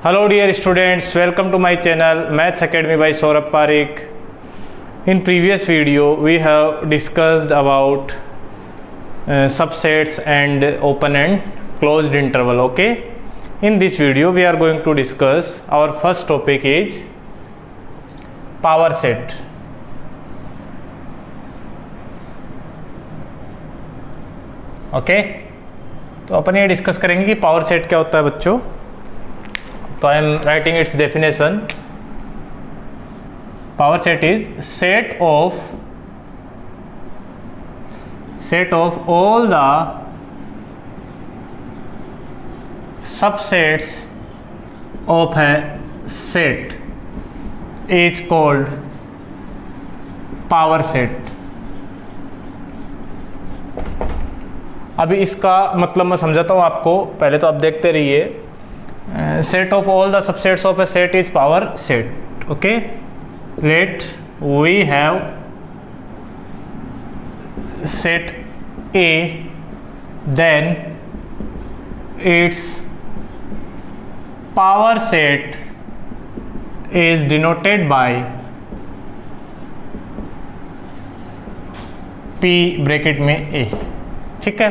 Hello dear students, welcome to my channel Maths Academy by Saurabh Parekh. In previous video we have discussed about subsets and open and closed interval. Okay, in this video we are going to discuss our first topic is power set. Okay तो अपन ये discuss करेंगे कि power set क्या होता है बच्चों. तो I am writing it's definition. Power set is set of all the subsets of a set is called power set. अभी इसका मतलब मैं समझाता हूँ आपको, पहले तो आप देखते रहिए. Set of all the subsets of a set is power set. Okay, let we have set A, then its power set is denoted by P bracket में ए. ठीक है,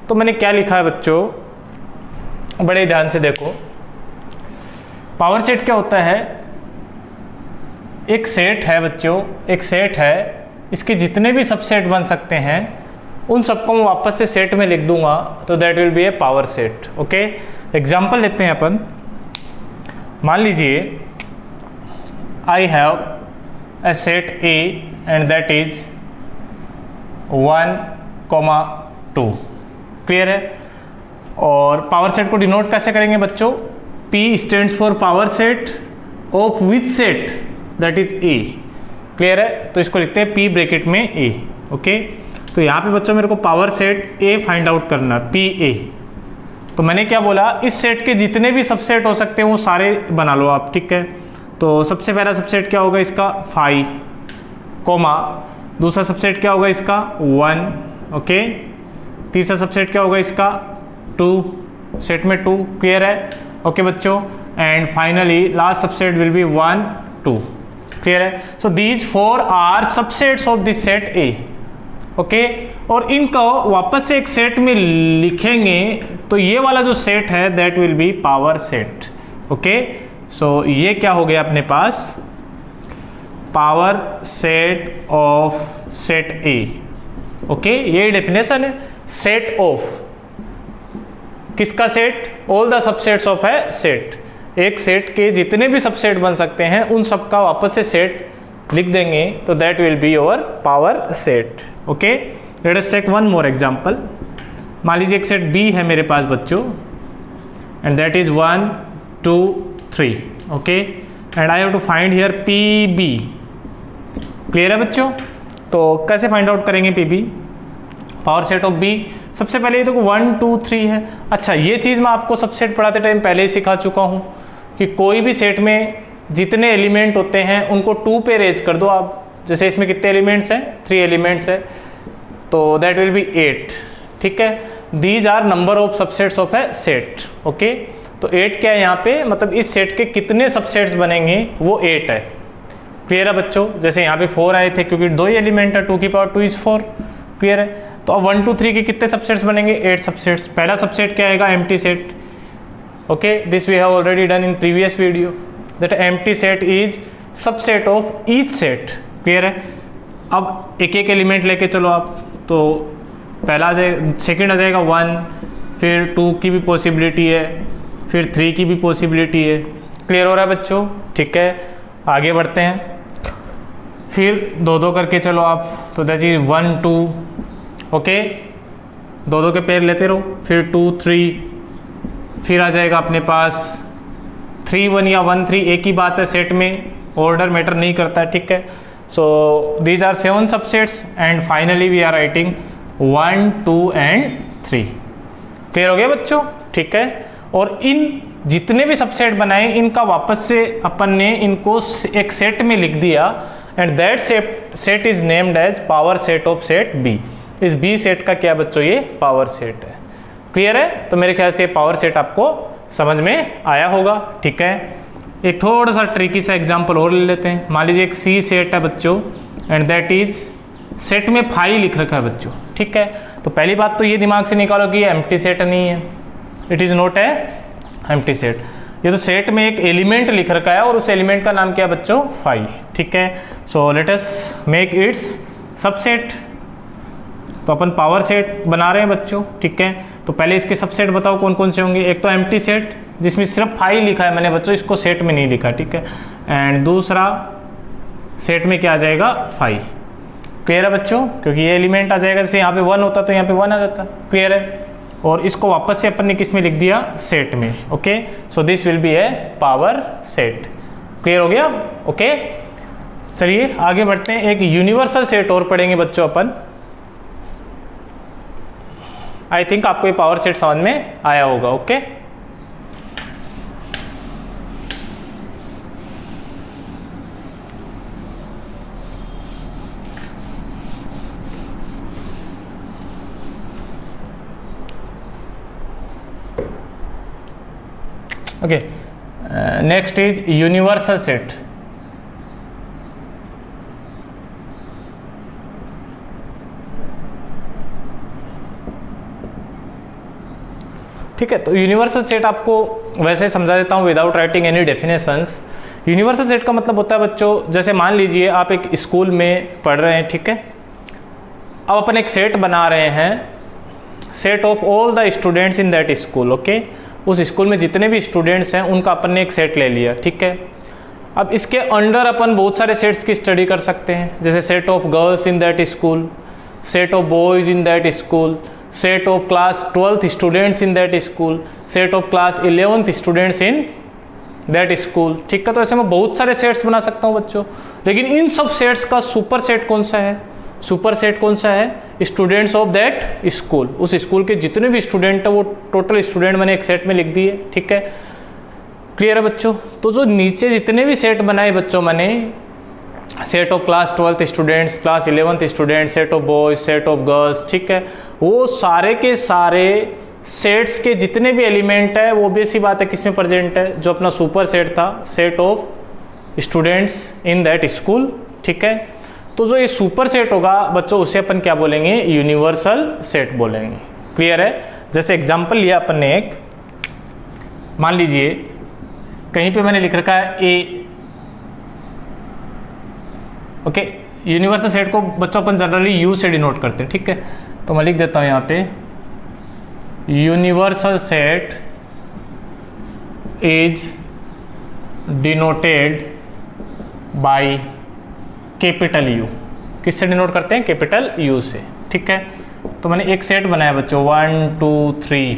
तो मैंने क्या लिखा है बच्चों, बड़े ध्यान से देखो. पावर सेट क्या होता है? एक सेट है बच्चों, एक सेट है, इसके जितने भी सबसेट बन सकते हैं उन सबको मैं वापस से सेट में लिख दूंगा, तो that will B A power set. Okay, example लेते हैं अपन. मान लीजिए I have a set A and that is 1,2. Clear है? और पावर सेट को डिनोट कैसे करेंगे बच्चों? P stands for power set of which set, that is A. Clear है? तो इसको लिखते हैं P ब्रैकेट में A. ओके, तो यहाँ पे बच्चों मेरे को power set A find out करना है, PA. तो मैंने क्या बोला, इस सेट के जितने भी सबसेट हो सकते हैं वो सारे बना लो आप. ठीक है, तो सबसे पहला सबसेट क्या होगा इसका 5, कोमा दूसरा सबसेट क्या होगा इसका 1. ओके, तीसरा सबसेट क्या होगा इसका 2, सेट में 2. क्लियर है? ओके बच्चों, and finally last subset will be 1, 2. Clear है? So these 4 are subsets of this set A. Okay, और इनको वापस से एक सेट में लिखेंगे तो ये वाला जो सेट है that will be power set. Okay, so ये क्या हो गया अपने पास, power set of set A. Okay, ये डेफिनेशन है. सेट ऑफ किसका set? All the subsets of है सेट. एक सेट के जितने भी सबसेट बन सकते हैं उन सब का वापस से सेट लिख देंगे, तो that will be your power set. Okay, let us take one more example. मान लीजिए एक सेट बी है मेरे पास बच्चों, and that is 1, 2, 3. Okay, and I have to find here P B. Clear है बच्चों? तो कैसे फाइंड आउट करेंगे P B, power set of B? सबसे पहले ये देखो 1, 2, 3 है. अच्छा, ये चीज़ मैं आपको सबसेट पढ़ाते टाइम पहले ही सिखा चुका हूँ कि कोई भी सेट में जितने एलिमेंट होते हैं उनको 2 पे रेज कर दो आप. जैसे इसमें कितने एलिमेंट्स हैं? 3 एलिमेंट्स है, तो दैट विल बी 8. ठीक है, these are number of subsets of a set. Okay, तो 8 क्या है यहाँ पे, मतलब इस सेट के कितने सबसेट्स बनेंगे वो 8 है. क्लियर है बच्चों? जैसे यहाँ पे 4 आए थे क्योंकि 2 ही एलिमेंट है, 2 की पावर 2 इज 4. क्लियर है? तो अब 1, 2, 3 के कितने सबसेट्स बनेंगे? 8 सबसेट्स. पहला सबसेट क्या आएगा? Empty set. Okay, this we have already done in previous video, that empty set is subset of each set. Clear है? अब एक एक एलिमेंट लेके चलो आप, तो पहला आ जाएगा, सेकेंड आ जाएगा 1, फिर 2 की भी पॉसिबिलिटी है, फिर 3 की भी पॉसिबिलिटी है. क्लियर हो रहा है बच्चों? ठीक है, आगे बढ़ते हैं. फिर 2-2 करके चलो आप, तो दैट इज 1, 2. ओके, 2-2 के पेयर लेते रहो, फिर 2, 3, फिर आ जाएगा अपने पास 3, 1 या 1, 3. एक ही बात है, सेट में ऑर्डर मैटर नहीं करता है. ठीक है, so these are 7 subsets and finally we are writing 1, 2 and 3. Clear हो गया बच्चों? ठीक है, और इन जितने भी सबसेट बनाए इनका वापस से अपन ने इनको एक सेट में लिख दिया, and that set is named as power set of set B. इस बी सेट का क्या बच्चों? ये पावर सेट है. क्लियर है? तो मेरे ख्याल से पावर सेट आपको समझ में आया होगा, ठीक है। एक थोड़ा सा ट्रिकी सा एग्जांपल और ले लेते हैं। मान लीजिए एक सी सेट है बच्चों एंड दैट इज सेट में 5 लिख रखा है बच्चों, ठीक है। तो पहली बात तो ये दिमाग से निकालो कि ये एम्प्टी सेट नहीं है, it is not a empty set. ये तो सेट में एक एलिमेंट लिख रखा है और उस एलिमेंट का नाम क्या है बच्चों, 5, ठीक है। सो let us make it's subset. तो अपन पावर सेट बना रहे हैं बच्चों, ठीक है। तो पहले इसके सबसेट बताओ कौन कौन से होंगे। एक तो एम्प्टी सेट जिसमें सिर्फ 5 लिखा है मैंने बच्चों, इसको सेट में नहीं लिखा, ठीक है। एंड दूसरा सेट में क्या आ जाएगा, 5। क्लियर है बच्चों, क्योंकि ये एलिमेंट आ जाएगा, जैसे यहाँ पे 1 होता तो यहाँ पे 1 आ जाता। क्लियर है। और इसको वापस से अपन ने किस में लिख दिया, सेट में। Okay, so this will B A power set. Clear हो गया, ओके। चलिए आगे बढ़ते हैं, एक यूनिवर्सल सेट और पढ़ेंगे बच्चों अपन। आई थिंक आपको ये पावर सेट समझ में आया होगा, okay. Okay, next is universal set. ठीक है, तो यूनिवर्सल सेट आपको वैसे समझा देता हूँ without writing any definitions. Universal set का मतलब होता है बच्चों, जैसे मान लीजिए आप एक स्कूल में पढ़ रहे हैं, ठीक है। अब अपन एक सेट बना रहे हैं, set of all the students in that school, okay. उस स्कूल में जितने भी स्टूडेंट्स हैं उनका अपन ने एक सेट ले लिया, ठीक है। अब इसके अंडर अपन बहुत सारे सेट्स की स्टडी कर सकते हैं, जैसे set of girls in that school, set of boys in that school, set of class 12th students in that school, set of class 11th students in that school, ठीक है। तो ऐसे मैं बहुत सारे सेट्स बना सकता हूँ बच्चों। लेकिन इन सब सेट्स का सुपर सेट कौन सा है, सुपर सेट कौन सा है, स्टूडेंट्स ऑफ दैट स्कूल। उस स्कूल के जितने भी स्टूडेंट है वो टोटल स्टूडेंट मैंने एक सेट में लिख दिए, ठीक है। क्लियर है बच्चों। तो जो नीचे जितने भी सेट बनाए बच्चों मैंने, set of class 12th students, class 11th students, set of boys, set of girls, ठीक है। वो सारे के सारे सेट्स के जितने भी एलिमेंट है वो बेसी बात है किस में प्रेजेंट है, जो अपना सुपर सेट था, set of students in that school, ठीक है। तो जो ये सुपर सेट होगा बच्चों उसे अपन क्या बोलेंगे, यूनिवर्सल सेट बोलेंगे। क्लियर है। जैसे एग्जांपल लिया अपन ने एक, मान लीजिए कहीं पे मैंने लिख रखा है ए, ओके। यूनिवर्सल सेट को बच्चों अपन जनरली यू से डिनोट करते हैं, ठीक है। तो मैं लिख देता हूं यहाँ पे, universal set is denoted by capital you. किससे डिनोट करते हैं, कैपिटल यू से, ठीक है। तो मैंने एक सेट बनाया बच्चों, 1 2 3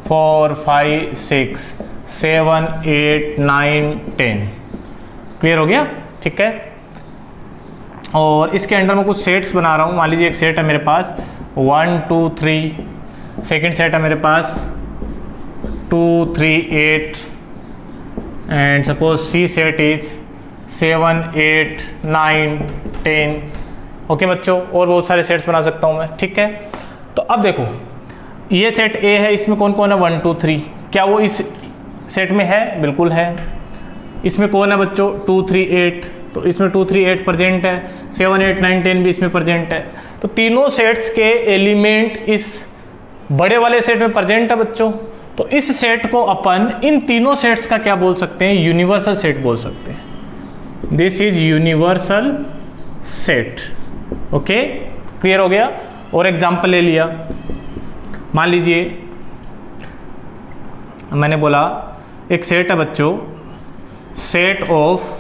4 5 6 7 8 9 10। क्लियर हो गया, ठीक है। और इसके अंडर में कुछ सेट्स बना रहा हूँ। मान लीजिए एक सेट है मेरे पास 1 2 3, सेकेंड सेट है मेरे पास 2 3 8 and suppose C set is 7 8 9 10। Okay बच्चों, और बहुत सारे सेट्स बना सकता हूँ मैं, ठीक है। तो अब देखो ये सेट ए है, इसमें कौन कौन है, 1 2 3। क्या वो इस सेट में है, बिल्कुल है। इसमें कौन है बच्चों, 2 3 8, तो इसमें 2 3 8 प्रेजेंट है, 7 8 9 10 भी इसमें प्रेजेंट है। तो तीनों सेट्स के एलिमेंट इस बड़े वाले सेट में प्रेजेंट है बच्चों। तो इस सेट को अपन इन तीनों सेट्स का क्या बोल सकते हैं, यूनिवर्सल सेट बोल सकते हैं। This is universal set, okay. Clear हो गया। और एग्जांपल ले लिया, मान लीजिए मैंने बोला एक सेट है बच्चों, set of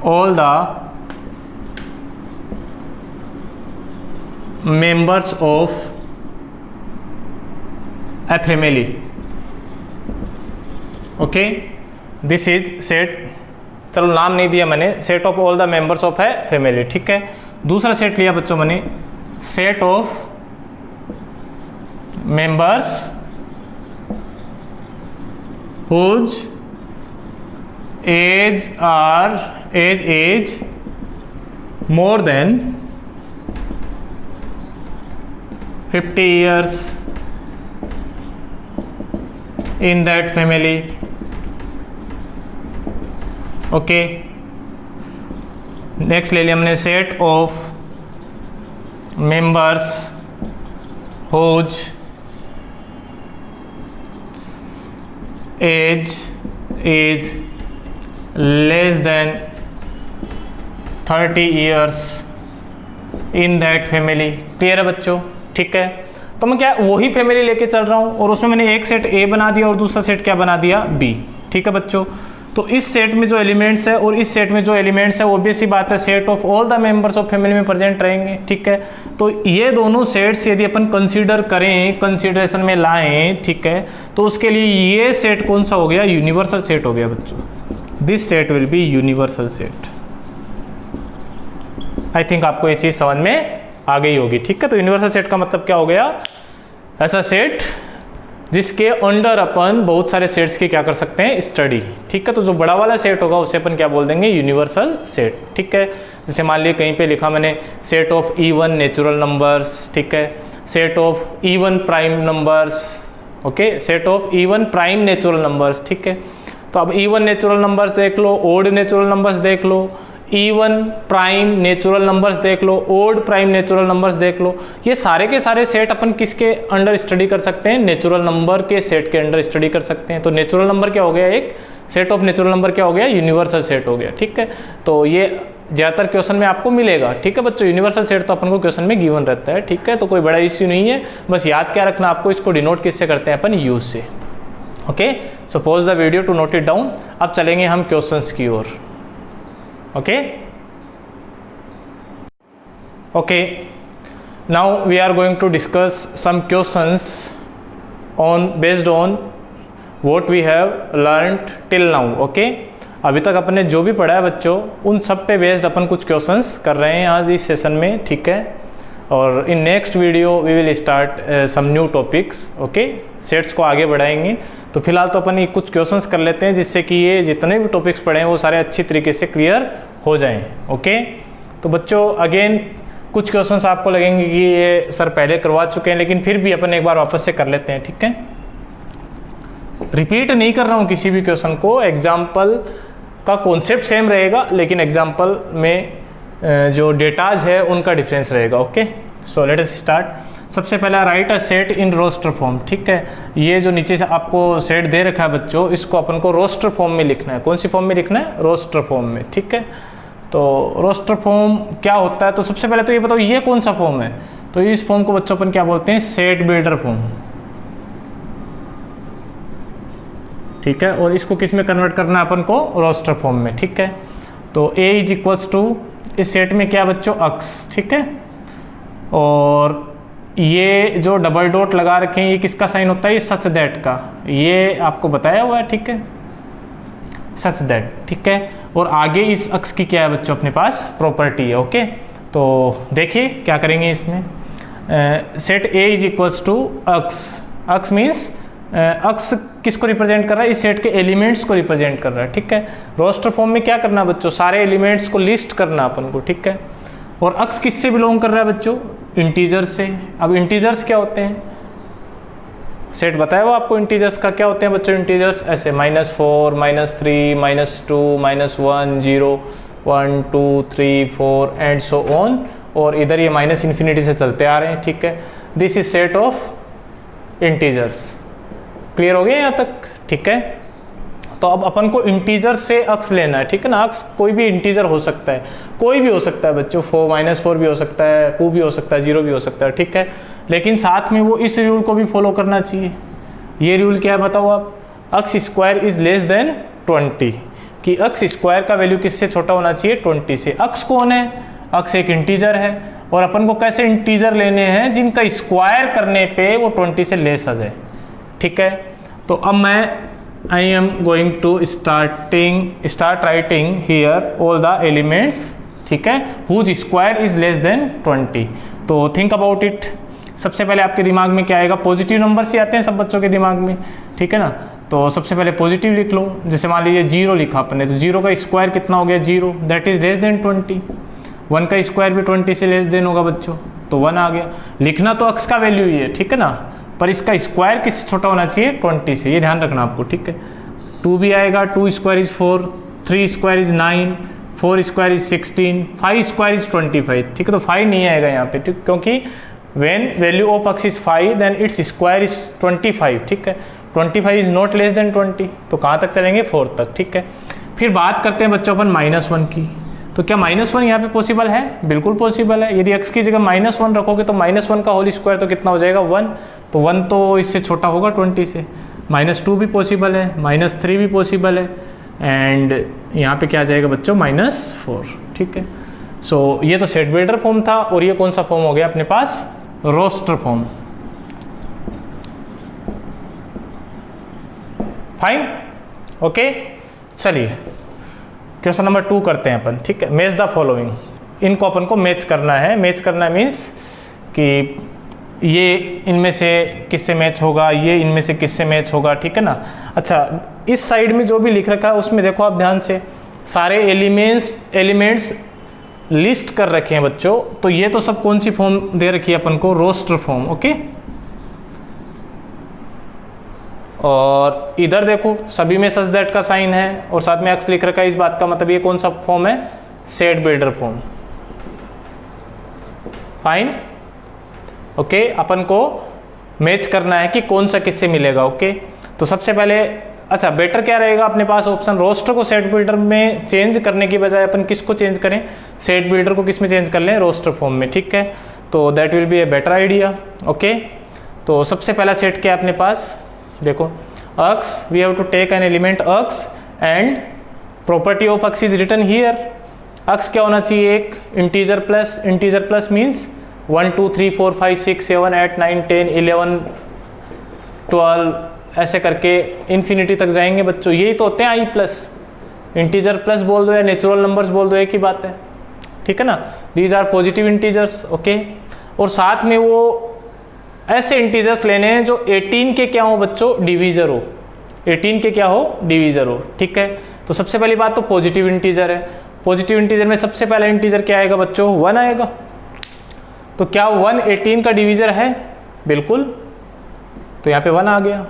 all the members of a family, okay. This is set, चलो नाम नहीं दिया मैंने, set of all the members of a family, ठीक है। दूसरा सेट लिया बच्चों मैंने, set of members whose age more than 50 years, in that family. ओके, नेक्स्ट ले लिया हमने set of members whose age is less than 30 years in that family. Clear है बच्चों? ठीक है, तो मैं क्या वही फैमिली लेके चल रहा हूँ और उसमें मैंने एक सेट ए बना दिया और दूसरा सेट क्या बना दिया, बी. ठीक है बच्चों, तो इस सेट में जो एलिमेंट्स है और इस सेट में जो एलिमेंट्स है ऑब्वियस सी बात है set of all the members of family में प्रेजेंट रहेंगे. ठीक है, तो ये दोनों सेट्स यदि अपन कंसीडर करें, कंसीडरेशन में लाएं, ठीक है, तो उसके लिए ये सेट कौन सा हो गया, यूनिवर्सल सेट हो गया बच्चों. This set will be universal set. I think आपको ये चीज समझ में आ गई होगी. ठीक है, तो यूनिवर्सल सेट का मतलब क्या हो गया, ऐसा सेट जिसके अंडर अपन बहुत सारे सेट्स की क्या कर सकते हैं, स्टडी. ठीक है, तो जो बड़ा वाला सेट होगा उसे अपन क्या बोल देंगे, यूनिवर्सल सेट. ठीक है, जैसे मान लीजिए कहीं पे लिखा मैंने set of even natural numbers. ठीक है, set of even prime numbers. Okay, set of even prime natural numbers. ठीक है, तो अब इवन नेचुरल नंबर्स देख लो, ओड नेचुरल नंबर्स देख लो, इवन प्राइम नेचुरल नंबर्स देख लो, ओड प्राइम नेचुरल नंबर्स देख लो. ये सारे के सारे सेट अपन किसके अंडर स्टडी कर सकते हैं, नेचुरल नंबर के सेट के अंडर स्टडी कर सकते हैं. तो नेचुरल नंबर क्या हो गया, एक सेट ऑफ नेचुरल नंबर क्या हो गया, यूनिवर्सल सेट हो गया. ठीक है, तो ये ज़्यादातर क्वेश्चन में आपको मिलेगा. ठीक है बच्चों, यूनिवर्सल सेट तो अपन को क्वेश्चन में गिवन रहता है. ठीक है, तो कोई बड़ा इश्यू नहीं है, बस याद क्या रखना आपको, इसको डिनोट किससे करते हैं अपन, यूज से. Okay, so pause the video to note it down. अब चलेंगे हम क्वेश्चंस की ओर. Okay, okay, now we are going to discuss some questions based on what we have learned till now. okay, अभी तक अपने जो भी पढ़ा है बच्चों उन सब पे बेस्ड अपन कुछ क्वेश्चंस कर रहे हैं आज इस सेशन में. ठीक है, और in next video we will start some new topics. Okay, sets को आगे बढ़ाएंगे. तो फिलहाल तो अपन ये कुछ क्वेश्चंस कर लेते हैं जिससे कि ये जितने भी टॉपिक्स पढ़े हैं वो सारे अच्छी तरीके से क्लियर हो जाएं. ओके, तो बच्चों अगेन कुछ क्वेश्चंस आपको लगेंगे कि ये सर पहले करवा चुके हैं, लेकिन फिर भी अपन एक बार वापस से कर लेते हैं. ठीक है, रिपीट नहीं कर रहा हूँ किसी भी क्वेश्चन को, एग्जाम्पल का कॉन्सेप्ट सेम रहेगा लेकिन एग्जाम्पल में जो डेटाज है उनका डिफरेंस रहेगा. Okay, so let us start. सबसे पहला write a set in roster form. ठीक है, ये जो नीचे से आपको सेट दे रखा है बच्चों, इसको अपन को रोस्टर फॉर्म में लिखना है. कौन सी फॉर्म में लिखना है, रोस्टर फॉर्म में. ठीक है, तो रोस्टर फॉर्म क्या होता है, तो सबसे पहले तो ये बताओ ये कौन सा फॉर्म है, तो इस फॉर्म को बच्चों अपन क्या बोलते हैं, सेट बिल्डर फॉर्म. ठीक है, और इसको किस में कन्वर्ट करना है अपन को, रोस्टर फॉर्म में. ठीक है, तो A इज इक्वल्स टू, इस सेट में क्या बच्चों, अक्स. ठीक है, और ये जो डबल डॉट लगा रखे हैं ये किसका साइन होता है, ये सच दैट का, ये आपको बताया हुआ है. ठीक है, सच दैट. ठीक है, और आगे इस अक्स की क्या है बच्चों अपने पास, प्रॉपर्टी है. ओके, तो देखिए क्या करेंगे इसमें, set A is equals to x. X means x किसको रिप्रेजेंट कर रहा है, इस सेट के एलिमेंट्स को रिप्रेजेंट कर रहा है. ठीक है, रोस्टर फॉर्म में क्या करना है बच्चों, सारे एलिमेंट्स को लिस्ट करना अपन को. ठीक है, और अक्स किससे बिलोंग कर रहा है बच्चों, इंटीजर्स से. अब इंटीजर्स क्या होते हैं, सेट बताया वो आपको, इंटीजर्स का क्या होते हैं बच्चों, इंटीजर्स ऐसे -4, -3, -2, -1, 0, 1, 2, 3, 4 एंड सो ऑन, और इधर ये माइनस इन्फिनिटी से चलते आ रहे हैं. ठीक है, this is set of integers. Clear हो गया यहाँ तक. ठीक है, तो अब अपन को इंटीजर से अक्स लेना है. ठीक है ना, अक्स कोई भी इंटीजर हो सकता है, कोई भी हो सकता है बच्चों, -4 भी हो सकता है, 2 भी हो सकता है, 0 भी हो सकता है. ठीक है, लेकिन साथ में वो इस रूल को भी फॉलो करना चाहिए. ये रूल क्या है बताओ आप, अक्स स्क्वायर इज लेस देन 20, कि अक्स स्क्वायर का वैल्यू किससे छोटा होना चाहिए, 20 से. अक्स कौन है, अक्स एक इंटीजर है, और अपन को कैसे इंटीजर लेने हैं, जिनका स्क्वायर करने पे वो 20 से लेस आ जाए. ठीक है, तो अब मैं I am going to start writing here all the elements. ठीक है, whose square is less than 20. तो think about it. सबसे पहले आपके दिमाग में क्या आएगा, पॉजिटिव नंबर्स ही आते हैं सब बच्चों के दिमाग में. ठीक है ना, तो सबसे पहले पॉजिटिव लिख लो. जैसे मान लीजिए 0 लिखा अपने, तो 0 का स्क्वायर कितना हो गया, 0, दैट इज लेस देन 20. 1 का स्क्वायर भी 20 से लेस देन होगा बच्चों, तो 1 आ गया. लिखना तो अक्स का वैल्यू ही है. ठीक है ना, पर इसका स्क्वायर किससे छोटा होना चाहिए, 20 से, ये ध्यान रखना आपको, ठीक है। 2 भी आएगा, 2 square is 4, 3 square is 9, 4 square is 16, 5 square is 25, ठीक है। तो 5 नहीं आएगा यहाँ पे, ठीक, क्योंकि when value of x is 5 then its square is 25, ठीक है। 25 इज नॉट लेस देन 20, तो कहाँ तक चलेंगे, 4 तक, ठीक है। फिर बात करते हैं बच्चों अपन -1 की। तो क्या -1 यहाँ पे पॉसिबल है, बिल्कुल पॉसिबल है। यदि x की जगह -1 रखोगे तो -1 का होल स्क्वायर तो कितना हो जाएगा, 1, तो 1 तो इससे छोटा होगा 20 से। -2 भी पॉसिबल है, -3 भी पॉसिबल है, एंड यहाँ पे क्या आ जाएगा बच्चों, -4, ठीक है। सो ये तो सेट बिल्डर फॉर्म था, और ये कौन सा फॉर्म हो गया अपने पास, रोस्टर फॉर्म। Fine, okay. चलिए क्वेश्चन नंबर 2 करते हैं अपन, ठीक है। मैच द फॉलोइंग, इनको अपन को मैच करना है। मैच करना मीन्स कि ये इनमें से किससे मैच होगा, ये इनमें से किससे मैच होगा, ठीक है ना। अच्छा, इस साइड में जो भी लिख रखा है उसमें देखो आप ध्यान से, सारे एलिमेंट्स लिस्ट कर रखे हैं बच्चों। तो ये तो सब कौन सी फॉर्म दे रखी है अपन को, रोस्टर फॉर्म, ओके। और इधर देखो सभी में सच दैट का साइन है, और साथ में एक्स लिख रखा है, इस बात का मतलब ये कौन सा फॉर्म है, set builder form. Fine, okay. अपन को मैच करना है कि कौन सा किससे मिलेगा, ओके। तो सबसे पहले, अच्छा बेटर क्या रहेगा अपने पास ऑप्शन, रोस्टर को सेट बिल्डर में चेंज करने की बजाय अपन किसको चेंज करें, सेट बिल्डर को किस में चेंज कर लें, रोस्टर फॉर्म में, ठीक है। तो that will B a better idea, okay. तो सबसे पहला सेट क्या है अपने पास, देखो x, we have to take an element x and property of x is written here. x क्या होना चाहिए, एक इंटीजर प्लस मीन्स 1 2 3 4 5 6 7 8 9 10 11 12 ऐसे करके इन्फिनिटी तक जाएंगे बच्चों। यही तो होते हैं आई प्लस, इंटीजर प्लस बोल दो या नेचुरल नंबर्स बोल दो, एक ही बात है, ठीक है ना। These are positive integers, okay. और साथ में वो ऐसे इंटीजर्स लेने हैं जो 18 के क्या हो बच्चों, डिवीजर हो, 18 के क्या हो, डिवीजर हो, ठीक है। तो सबसे पहली बात तो पॉजिटिव इंटीजर है। पॉजिटिव इंटीजर में सबसे पहला इंटीजर क्या आएगा बच्चों, 1 आएगा। तो क्या 1 18 का डिवीजर है, बिल्कुल। तो यहाँ पे 1 आ गया,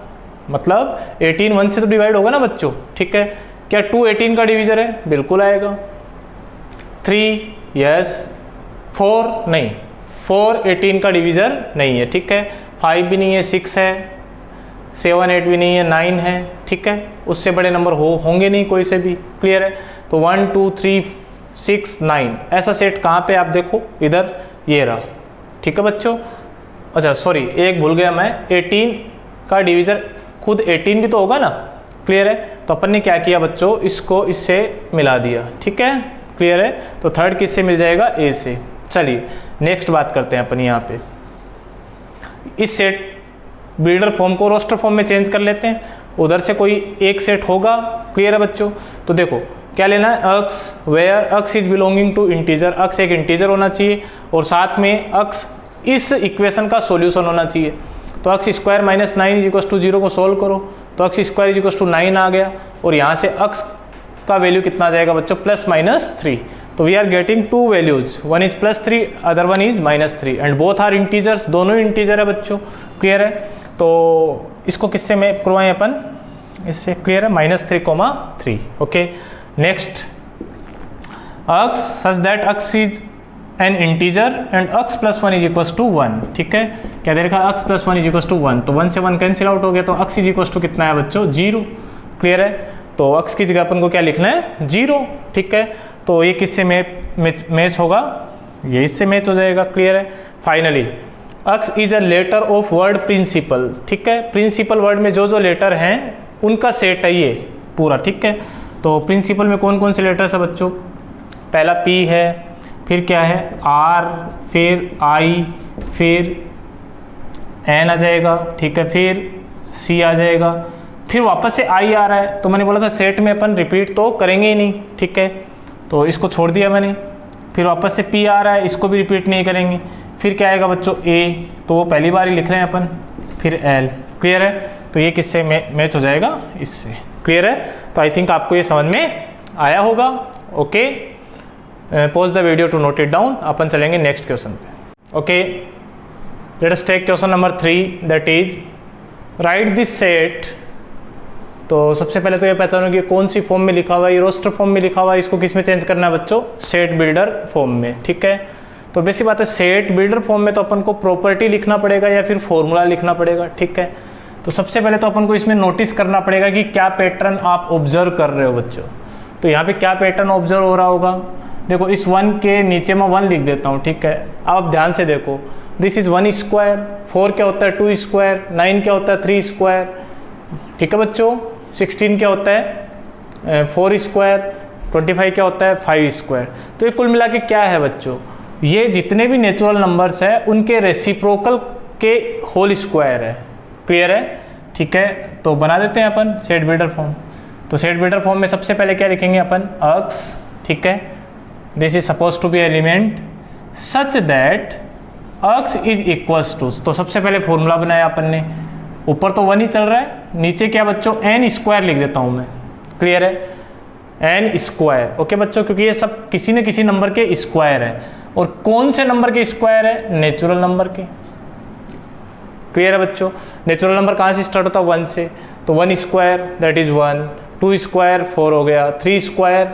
मतलब 18 1 से तो डिवाइड होगा ना बच्चों, ठीक है। क्या 2 18 का डिवीजर है, बिल्कुल आएगा। 3 यस, 4 नहीं, 4 18 का डिवीजर नहीं है, ठीक है। 5 भी नहीं है, 6 है, 7 8 भी नहीं है, 9 है, ठीक है। उससे बड़े नंबर होंगे नहीं कोई से भी, क्लियर है। तो 1 2 3 6 9 ऐसा सेट कहाँ पे, आप देखो इधर, ये रहा, ठीक है बच्चों। अच्छा सॉरी, एक भूल गया मैं, 18 का डिवीजर खुद 18 भी तो होगा ना, क्लियर है। तो अपन ने क्या किया बच्चों, इसको इससे मिला दिया, ठीक है, क्लियर है। तो थर्ड किससे मिल जाएगा, ए से। चलिए नेक्स्ट बात करते हैं अपन यहाँ पे, इस सेट बिल्डर फॉर्म को रोस्टर फॉर्म में चेंज कर लेते हैं। उधर से कोई एक सेट होगा, क्लियर है बच्चों। तो देखो क्या लेना है, x where x is belonging to integer, x एक इंटीजर होना चाहिए, और साथ में x इस इक्वेशन का सॉल्यूशन होना चाहिए। तो x square minus 9 is equal to 0 को सोल्व करो, तो x square is equal to 9 आ गया, और यहाँ से x का वैल्यू कितना आ जाएगा बच्चों, +-3। तो we are getting 2 values, one is +3 other one is -3 and both are integers, दोनों इंटीजर है बच्चों, क्लियर है। तो इसको किससे मैप करवाएं अपन, इससे, क्लियर है, -3, okay. Next, x such that x is an integer and x + 1 is equal to 1, ठीक है। क्या दे रखा, x + 1 इज इक्वल टू 1, तो 1 से 1 कैंसिल आउट हो गया, तो x इज इक्वल टू कितना है बच्चों, 0, क्लियर है। तो x की जगह अपन को क्या लिखना है, 0, ठीक है। तो ये किससे मैच होगा, ये इससे मैच हो जाएगा, क्लियर है। Finally x is a letter of word principal, ठीक है। प्रिंसिपल वर्ड में जो जो लेटर हैं उनका सेट है ये पूरा, ठीक है। तो प्रिंसिपल में कौन कौन से लेटर्स है बच्चों, पहला P है, फिर क्या है R, फिर I, फिर N आ जाएगा, ठीक है, फिर C आ जाएगा, फिर वापस से I आ रहा है। तो मैंने बोला था सेट में अपन रिपीट तो करेंगे ही नहीं, ठीक है, तो इसको छोड़ दिया मैंने। फिर वापस से P आ रहा है, इसको भी रिपीट नहीं करेंगे। फिर क्या आएगा बच्चों, A, तो वो पहली बार ही लिख रहे हैं अपन, फिर L, क्लियर है। तो ये किससे मैच हो जाएगा, इससे, क्लियर है। तो आई थिंक आपको ये समझ में आया होगा, okay. Pause the video to note it down, अपन चलेंगे नेक्स्ट क्वेश्चन पे, okay. Let us take question number 3 that is write this set. तो सबसे पहले तो ये पहचानो कि कौन सी फॉर्म में लिखा हुआ है, ये रोस्टर फॉर्म में लिखा हुआ है, इसको किस में चेंज करना है बच्चों, सेट बिल्डर फॉर्म में। ठीक है, तो बेसिक बात है सेट बिल्डर फॉर्म में तो अपन को प्रॉपर्टी लिखना पड़ेगा या फिर फॉर्मूला लिखना पड़ेगा। ठीक है, तो सबसे पहले तो अपन को इसमें नोटिस करना पड़ेगा कि क्या पैटर्न आप ऑब्जर्व कर रहे हो बच्चों। तो यहाँ पे क्या पैटर्न ऑब्जर्व हो रहा होगा, देखो इस 1 के नीचे मैं 1 लिख देता हूँ। ठीक है, अब ध्यान से देखो, दिस इज 1 स्क्वायर, 4 क्या होता है 2 स्क्वायर, 9 क्या होता है 3 स्क्वायर। ठीक है बच्चों, 16 क्या होता है 4 स्क्वायर, 25 क्या होता है 5 स्क्वायर। तो ये कुल मिला के क्या है बच्चों, ये जितने भी नेचुरल नंबर्स हैं उनके रेसिप्रोकल के होल स्क्वायर है। क्लियर है? ठीक है, तो बना देते हैं अपन सेट बिल्डर फॉर्म। तो सेट बिल्डर फॉर्म में सबसे पहले क्या लिखेंगे अपन, अक्स। ठीक है, this is suppose to be element such that x is equals to. तो सबसे पहले फॉर्मूला बनाया अपन ने, ऊपर तो 1 ही चल रहा है, नीचे क्या बच्चों n स्क्वायर लिख देता हूं मैं। क्लियर है? n square. ओके बच्चों, क्योंकि ये सब किसी न किसी नंबर के स्क्वायर है, और कौन से नंबर के स्क्वायर है, नेचुरल नंबर के। क्लियर है बच्चों? नेचुरल नंबर कहाँ से स्टार्ट होता है, 1 से। तो 1 स्क्वायर दैट इज 1, 2 स्क्वायर 4 हो गया, 3 स्क्वायर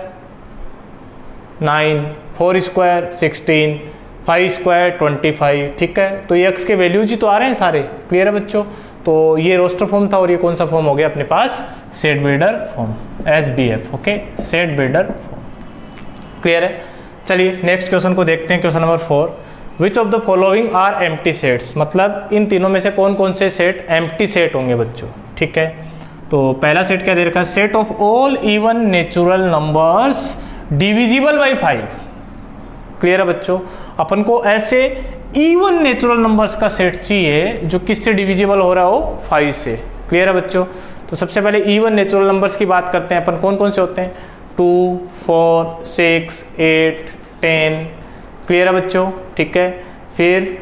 9, 4 स्क्वायर 16, 5 स्क्वायर 25। ठीक है, तो ये x के वैल्यूज ही तो आ रहे हैं सारे। क्लियर है बच्चों? तो ये रोस्टर फॉर्म था, और ये कौन सा फॉर्म हो गया अपने पास, set builder form, SBF। Okay, set builder form. Clear है? चलिए नेक्स्ट क्वेश्चन को देखते हैं, question number 4। Which of the following are empty sets, मतलब इन तीनों में से कौन कौन से सेट एम्प्टी सेट होंगे बच्चों। ठीक है, तो पहला सेट क्या दे रखा है, set of all even natural numbers divisible by 5। Clear है बच्चों? अपन को ऐसे इवन नेचुरल नंबर्स का सेट चाहिए जो किससे डिविजिबल हो रहा हो, 5 से। क्लियर है बच्चों? तो सबसे पहले इवन नेचुरल नंबर्स की बात करते हैं अपन, कौन कौन से होते हैं, 2, 4, 6, 8, 10। क्लियर है बच्चों? ठीक है, फिर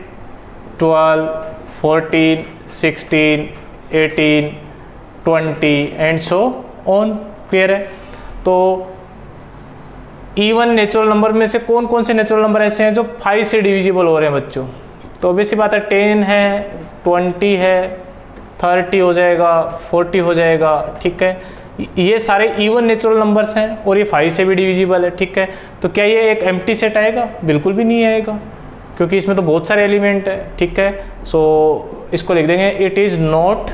12, 14, 16, 18, 20 एंड सो ऑन। क्लियर है? तो इवन नेचुरल नंबर में से कौन कौन से नेचुरल नंबर ऐसे हैं जो 5 से डिविजिबल हो रहे हैं बच्चों। तो बेसिक बात है 10 है, 20 है, 30 हो जाएगा, 40 हो जाएगा। ठीक है, ये सारे इवन नेचुरल नंबर्स हैं और ये 5 से भी डिविजिबल है। ठीक है, तो क्या ये एक एम्प्टी सेट आएगा, बिल्कुल भी नहीं आएगा, क्योंकि इसमें तो बहुत सारे एलिमेंट है। ठीक है, सो इसको लिख देंगे it is not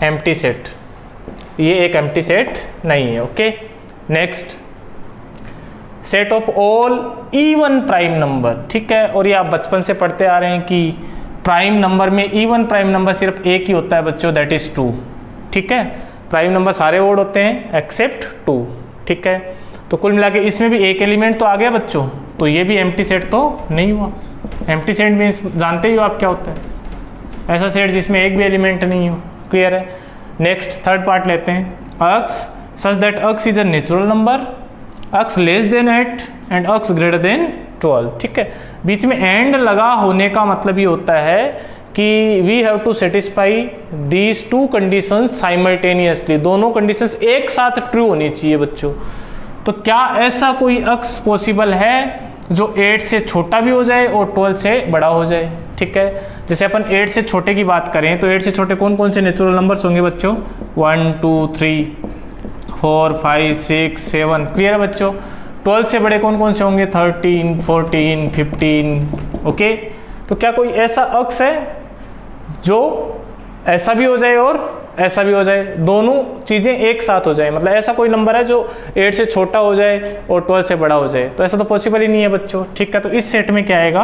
empty set, ये एक एम्प्टी सेट नहीं है। Okay, next set of all even prime number. ठीक है, और ये आप बचपन से पढ़ते आ रहे हैं कि प्राइम नंबर में इवन प्राइम नंबर सिर्फ एक ही होता है बच्चों, दैट इज 2। ठीक है, प्राइम नंबर सारे ओड होते हैं एक्सेप्ट 2। ठीक है, तो कुल मिला के इसमें भी एक एलिमेंट तो आ गया बच्चों, तो ये भी एम्प्टी सेट तो नहीं हुआ। एम्प्टी सेट मीन्स जानते ही हो आप क्या होता है, ऐसा सेट जिसमें एक भी एलिमेंट नहीं हो। क्लियर है? नेक्स्ट थर्ड पार्ट लेते हैं, x such that x is a natural number, x less than 8 and x greater than 12। ठीक है, बीच में एंड लगा होने का मतलब ये होता है कि we have to satisfy these 2 conditions simultaneously, दोनों कंडीशंस एक साथ ट्रू होनी चाहिए बच्चों। तो क्या ऐसा कोई अक्स पॉसिबल है जो 8 से छोटा भी हो जाए और 12 से बड़ा हो जाए। ठीक है, जैसे अपन 8 से छोटे की बात करें तो 8 से छोटे कौन कौन से नेचुरल नंबर्स होंगे बच्चों, 1, 2, 3, 4, 5, 6, 7। क्लियर है बच्चों? 12 से बड़े कौन कौन से होंगे, 13, 14, 15। ओके, तो क्या कोई ऐसा अक्स है जो ऐसा भी हो जाए और ऐसा भी हो जाए, दोनों चीज़ें एक साथ हो जाए, मतलब ऐसा कोई नंबर है जो 8 से छोटा हो जाए और 12 से बड़ा हो जाए, तो ऐसा तो पॉसिबल ही नहीं है बच्चों। ठीक है, तो इस सेट में क्या आएगा,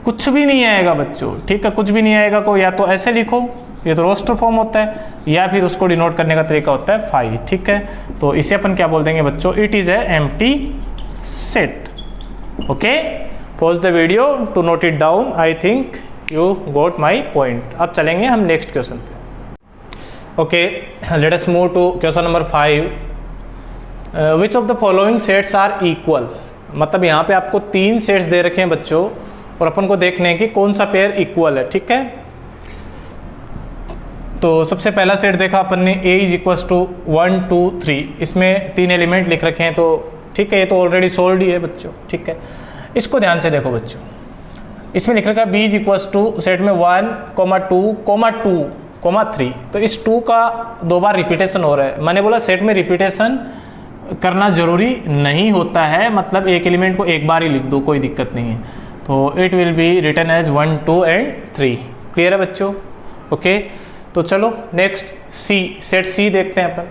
कुछ भी नहीं आएगा बच्चों। ठीक है, कुछ भी नहीं आएगा को या तो ऐसे लिखो, ये तो रोस्टर फॉर्म होता है, या फिर उसको डिनोट करने का तरीका होता है 5। ठीक है, तो इसे अपन क्या बोल देंगे बच्चों, it is a empty set. Okay, pause the video to note it down, I think you got my point. अब चलेंगे हम नेक्स्ट क्वेश्चन पे। Okay, let us move to question number 5। Which of the following sets are equal, मतलब यहाँ पे आपको 3 sets दे रखे हैं बच्चों और अपन को देखने हैं कि कौन सा पेयर इक्वल है। ठीक है, तो सबसे पहला सेट देखा अपन ने, a इज इक्वल्स टू 1, 2, 3, इसमें 3 एलिमेंट लिख रखे हैं, तो ठीक है ये तो ऑलरेडी सोल्ड ही है बच्चों। ठीक है, इसको ध्यान से देखो बच्चों, इसमें लिख रखा है b is equals to set में 1, 2, 2, 3। तो इस 2 का 2 बार रिपीटेशन हो रहा है। मैंने बोला सेट में रिपीटेशन करना जरूरी नहीं होता है, मतलब एक एलिमेंट को एक बार ही लिख दो, कोई दिक्कत नहीं है। तो it will be written as 1, 2 and 3। Clear है बच्चों? ओके, तो चलो नेक्स्ट सी, सेट सी देखते हैं अपन।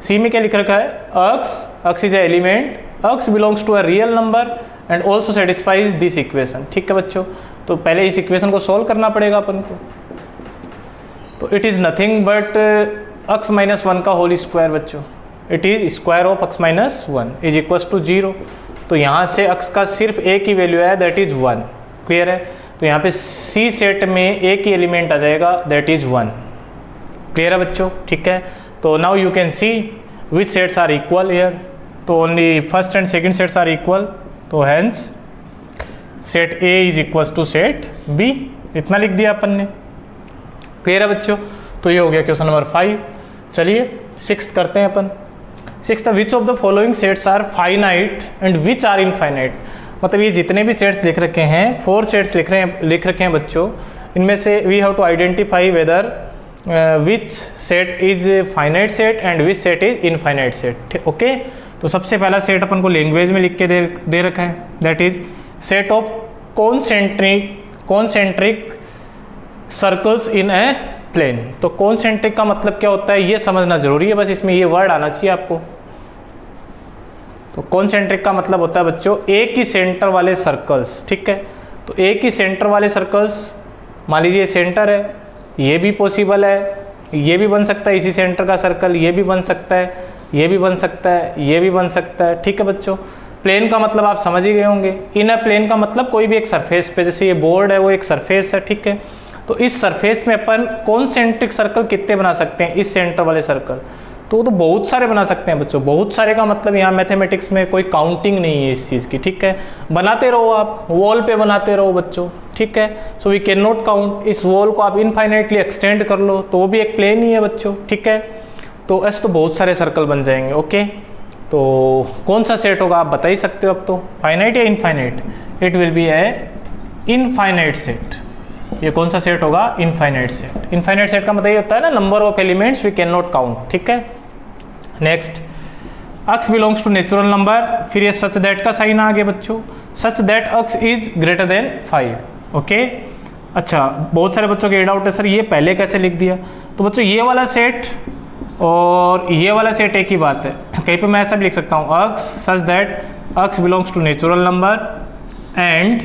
सी में क्या लिख रखा है? X is a element, x belongs to a real number and also satisfies this equation. ठीक है बच्चों, तो पहले इस इक्वेशन को सॉल्व करना पड़ेगा अपन को। तो it is nothing but x minus 1 का होल स्क्वायर बच्चों। It is square of x minus 1 is equals to 0। तो यहाँ से x का सिर्फ एक ही वैल्यू है, दैट इज 1। क्लियर है? तो यहाँ पे सी सेट में एक ही एलिमेंट आ जाएगा, दैट इज 1। क्लियर है बच्चों? ठीक है, तो now you can see which sets are equal here. तो only first and second sets are equal, तो hence set A is equals to set B. इतना लिख दिया अपन ने। क्लियर है बच्चों? तो ये हो गया क्वेश्चन नंबर 5। चलिए 6th करते हैं अपन। 6th, which of the following sets are finite and which are infinite. मतलब ये जितने भी सेट्स लिख रखे हैं, 4 सेट्स लिख रखे हैं बच्चों, इनमें से we have to identify whether which set is finite set and which set is infinite set. Okay, तो सबसे पहला सेट अपन को लैंग्वेज में लिख के दे रखा है, that is set of concentric circles in a plane. तो कॉन्सेंट्रिक का मतलब क्या होता है ये समझना जरूरी है, बस इसमें ये वर्ड आना चाहिए आपको। तो कॉन्सेंट्रिक का मतलब होता है बच्चों एक ही सेंटर वाले सर्कल्स। ठीक है, तो एक ही सेंटर वाले सर्कल्स, मान लीजिए सेंटर है, ये भी पॉसिबल है, ये भी बन सकता है इसी सेंटर का सर्कल, ये भी बन सकता है, ये भी बन सकता है, ये भी बन सकता है। ठीक है बच्चों, प्लेन का मतलब आप समझ ही गए होंगे। इन अ प्लेन का मतलब कोई भी एक सरफेस पे, जैसे ये बोर्ड है वो एक सरफेस है। ठीक है, तो इस सरफेस में अपन कॉन्सेंट्रिक सर्कल कितने बना सकते हैं? इस सेंटर वाले सर्कल तो बहुत सारे बना सकते हैं बच्चों। बहुत सारे का मतलब यहाँ मैथमेटिक्स में कोई काउंटिंग नहीं है इस चीज़ की। ठीक है, बनाते रहो आप, वॉल पे बनाते रहो बच्चों। ठीक है, so we can not count. इस वॉल को आप इनफाइनाइटली एक्सटेंड कर लो तो वो भी एक प्लेन ही है बच्चों। ठीक है, तो ऐसे तो बहुत सारे सर्कल बन जाएंगे। ओके, तो कौन सा सेट होगा आप बता ही सकते हो अब तो, फाइनाइट या infinite? It will B A infinite set. ये कौन सा सेट होगा? Infinite set. इनफाइनाइट सेट का मतलब ये होता है ना, number of elements we can not count. ठीक है, next, x belongs to natural number, फिर ये सच दैट का साइन आ गया बच्चों, such that x is greater than 5। Okay, अच्छा बहुत सारे बच्चों के डाउट है सर ये पहले कैसे लिख दिया। तो बच्चों ये वाला सेट और ये वाला सेट एक ही बात है। कहीं पे मैं ऐसा भी लिख सकता हूँ, x such that x belongs to natural number and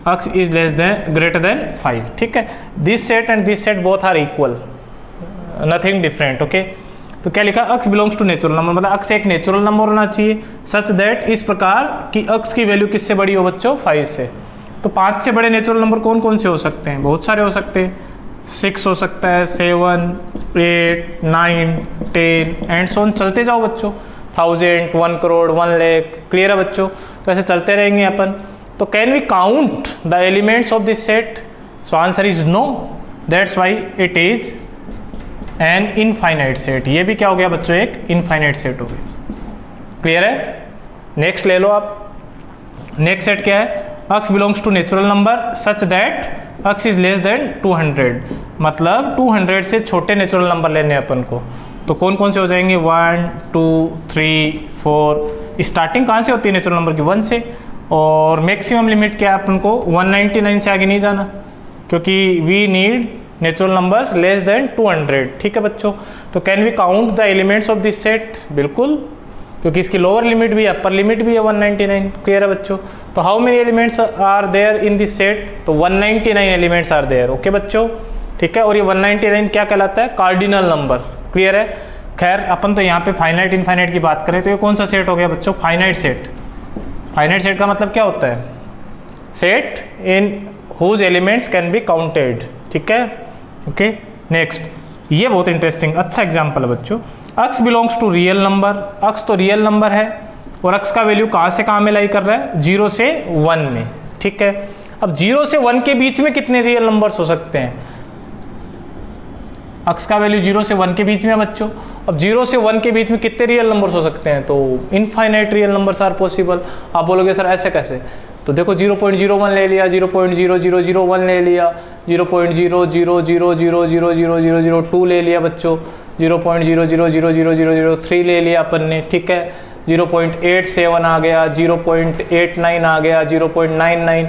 x is less than greater than 5। ठीक है, this set and this set both are equal, nothing different. Okay, तो क्या लिखा? x belongs to natural number, मतलब x एक natural number होना चाहिए such that इस प्रकार कि x की वैल्यू किससे बड़ी हो बच्चों? 5 से। तो 5 से बड़े नेचुरल नंबर कौन कौन से हो सकते हैं? बहुत सारे हो सकते हैं। 6 हो सकता है, 7, 8, 9, 10 एंड सो ऑन, चलते जाओ बच्चों। 1000, 1 करोड़, 1 लाख। क्लियर है बच्चों? तो ऐसे चलते रहेंगे अपन। तो can we count the elements of this set? So answer is no, that's why it is an infinite set. ये भी क्या हो गया बच्चों? एक इनफाइनाइट सेट हो गया। क्लियर है? नेक्स्ट ले लो आप। नेक्स्ट सेट क्या है? x belongs to natural number such that x is less than 200, मतलब 200 से छोटे नेचुरल नंबर लेने अपन को। तो कौन कौन से हो जाएंगे? 1, 2, 3, 4। स्टार्टिंग कहाँ से होती है नेचुरल नंबर की? 1 से। और मैक्सिमम लिमिट क्या है अपन को? 199 से आगे नहीं जाना, क्योंकि we need natural numbers less than 200। ठीक है बच्चों, तो can we count the elements of this set? बिल्कुल, क्योंकि इसकी लोअर लिमिट भी है, अपर लिमिट भी है 199। क्लियर है बच्चों? तो how many elements are there in this set? तो 199 एलिमेंट्स आर देयर। ओके बच्चों, ठीक है, और ये 199 क्या कहलाता है? Cardinal number. क्लियर है? खैर अपन तो यहाँ पे फाइनाइट इनफाइनाइट की बात करें तो ये कौन सा सेट हो गया बच्चों? Finite set. फाइनाइट सेट का मतलब क्या होता है? Set in whose elements can be counted. ठीक है, ओके। नेक्स्ट, ये बहुत इंटरेस्टिंग अच्छा एग्जांपल है बच्चों। x belongs to real number, x तो रियल नंबर है और x का वैल्यू कहाँ से कहाँ में लाई कर रहा है? 0 से 1 में। ठीक है, अब 0 से 1 के बीच में कितने रियल नंबर्स हो सकते हैं? x का वैल्यू 0 से 1 के बीच में है बच्चों। अब 0 से 1 के बीच में कितने रियल नंबर्स हो सकते हैं? तो infinite real numbers are possible. आप बोलोगे सर ऐसे कैसे? तो देखो 0.01 ले लिया, 0.0001 ले लिया, 0.00000002 ले लिया बच्चों, 0.000003 ले लिया अपन ने, ठीक है, 0.87 आ गया, 0.89 आ गया, 0.99।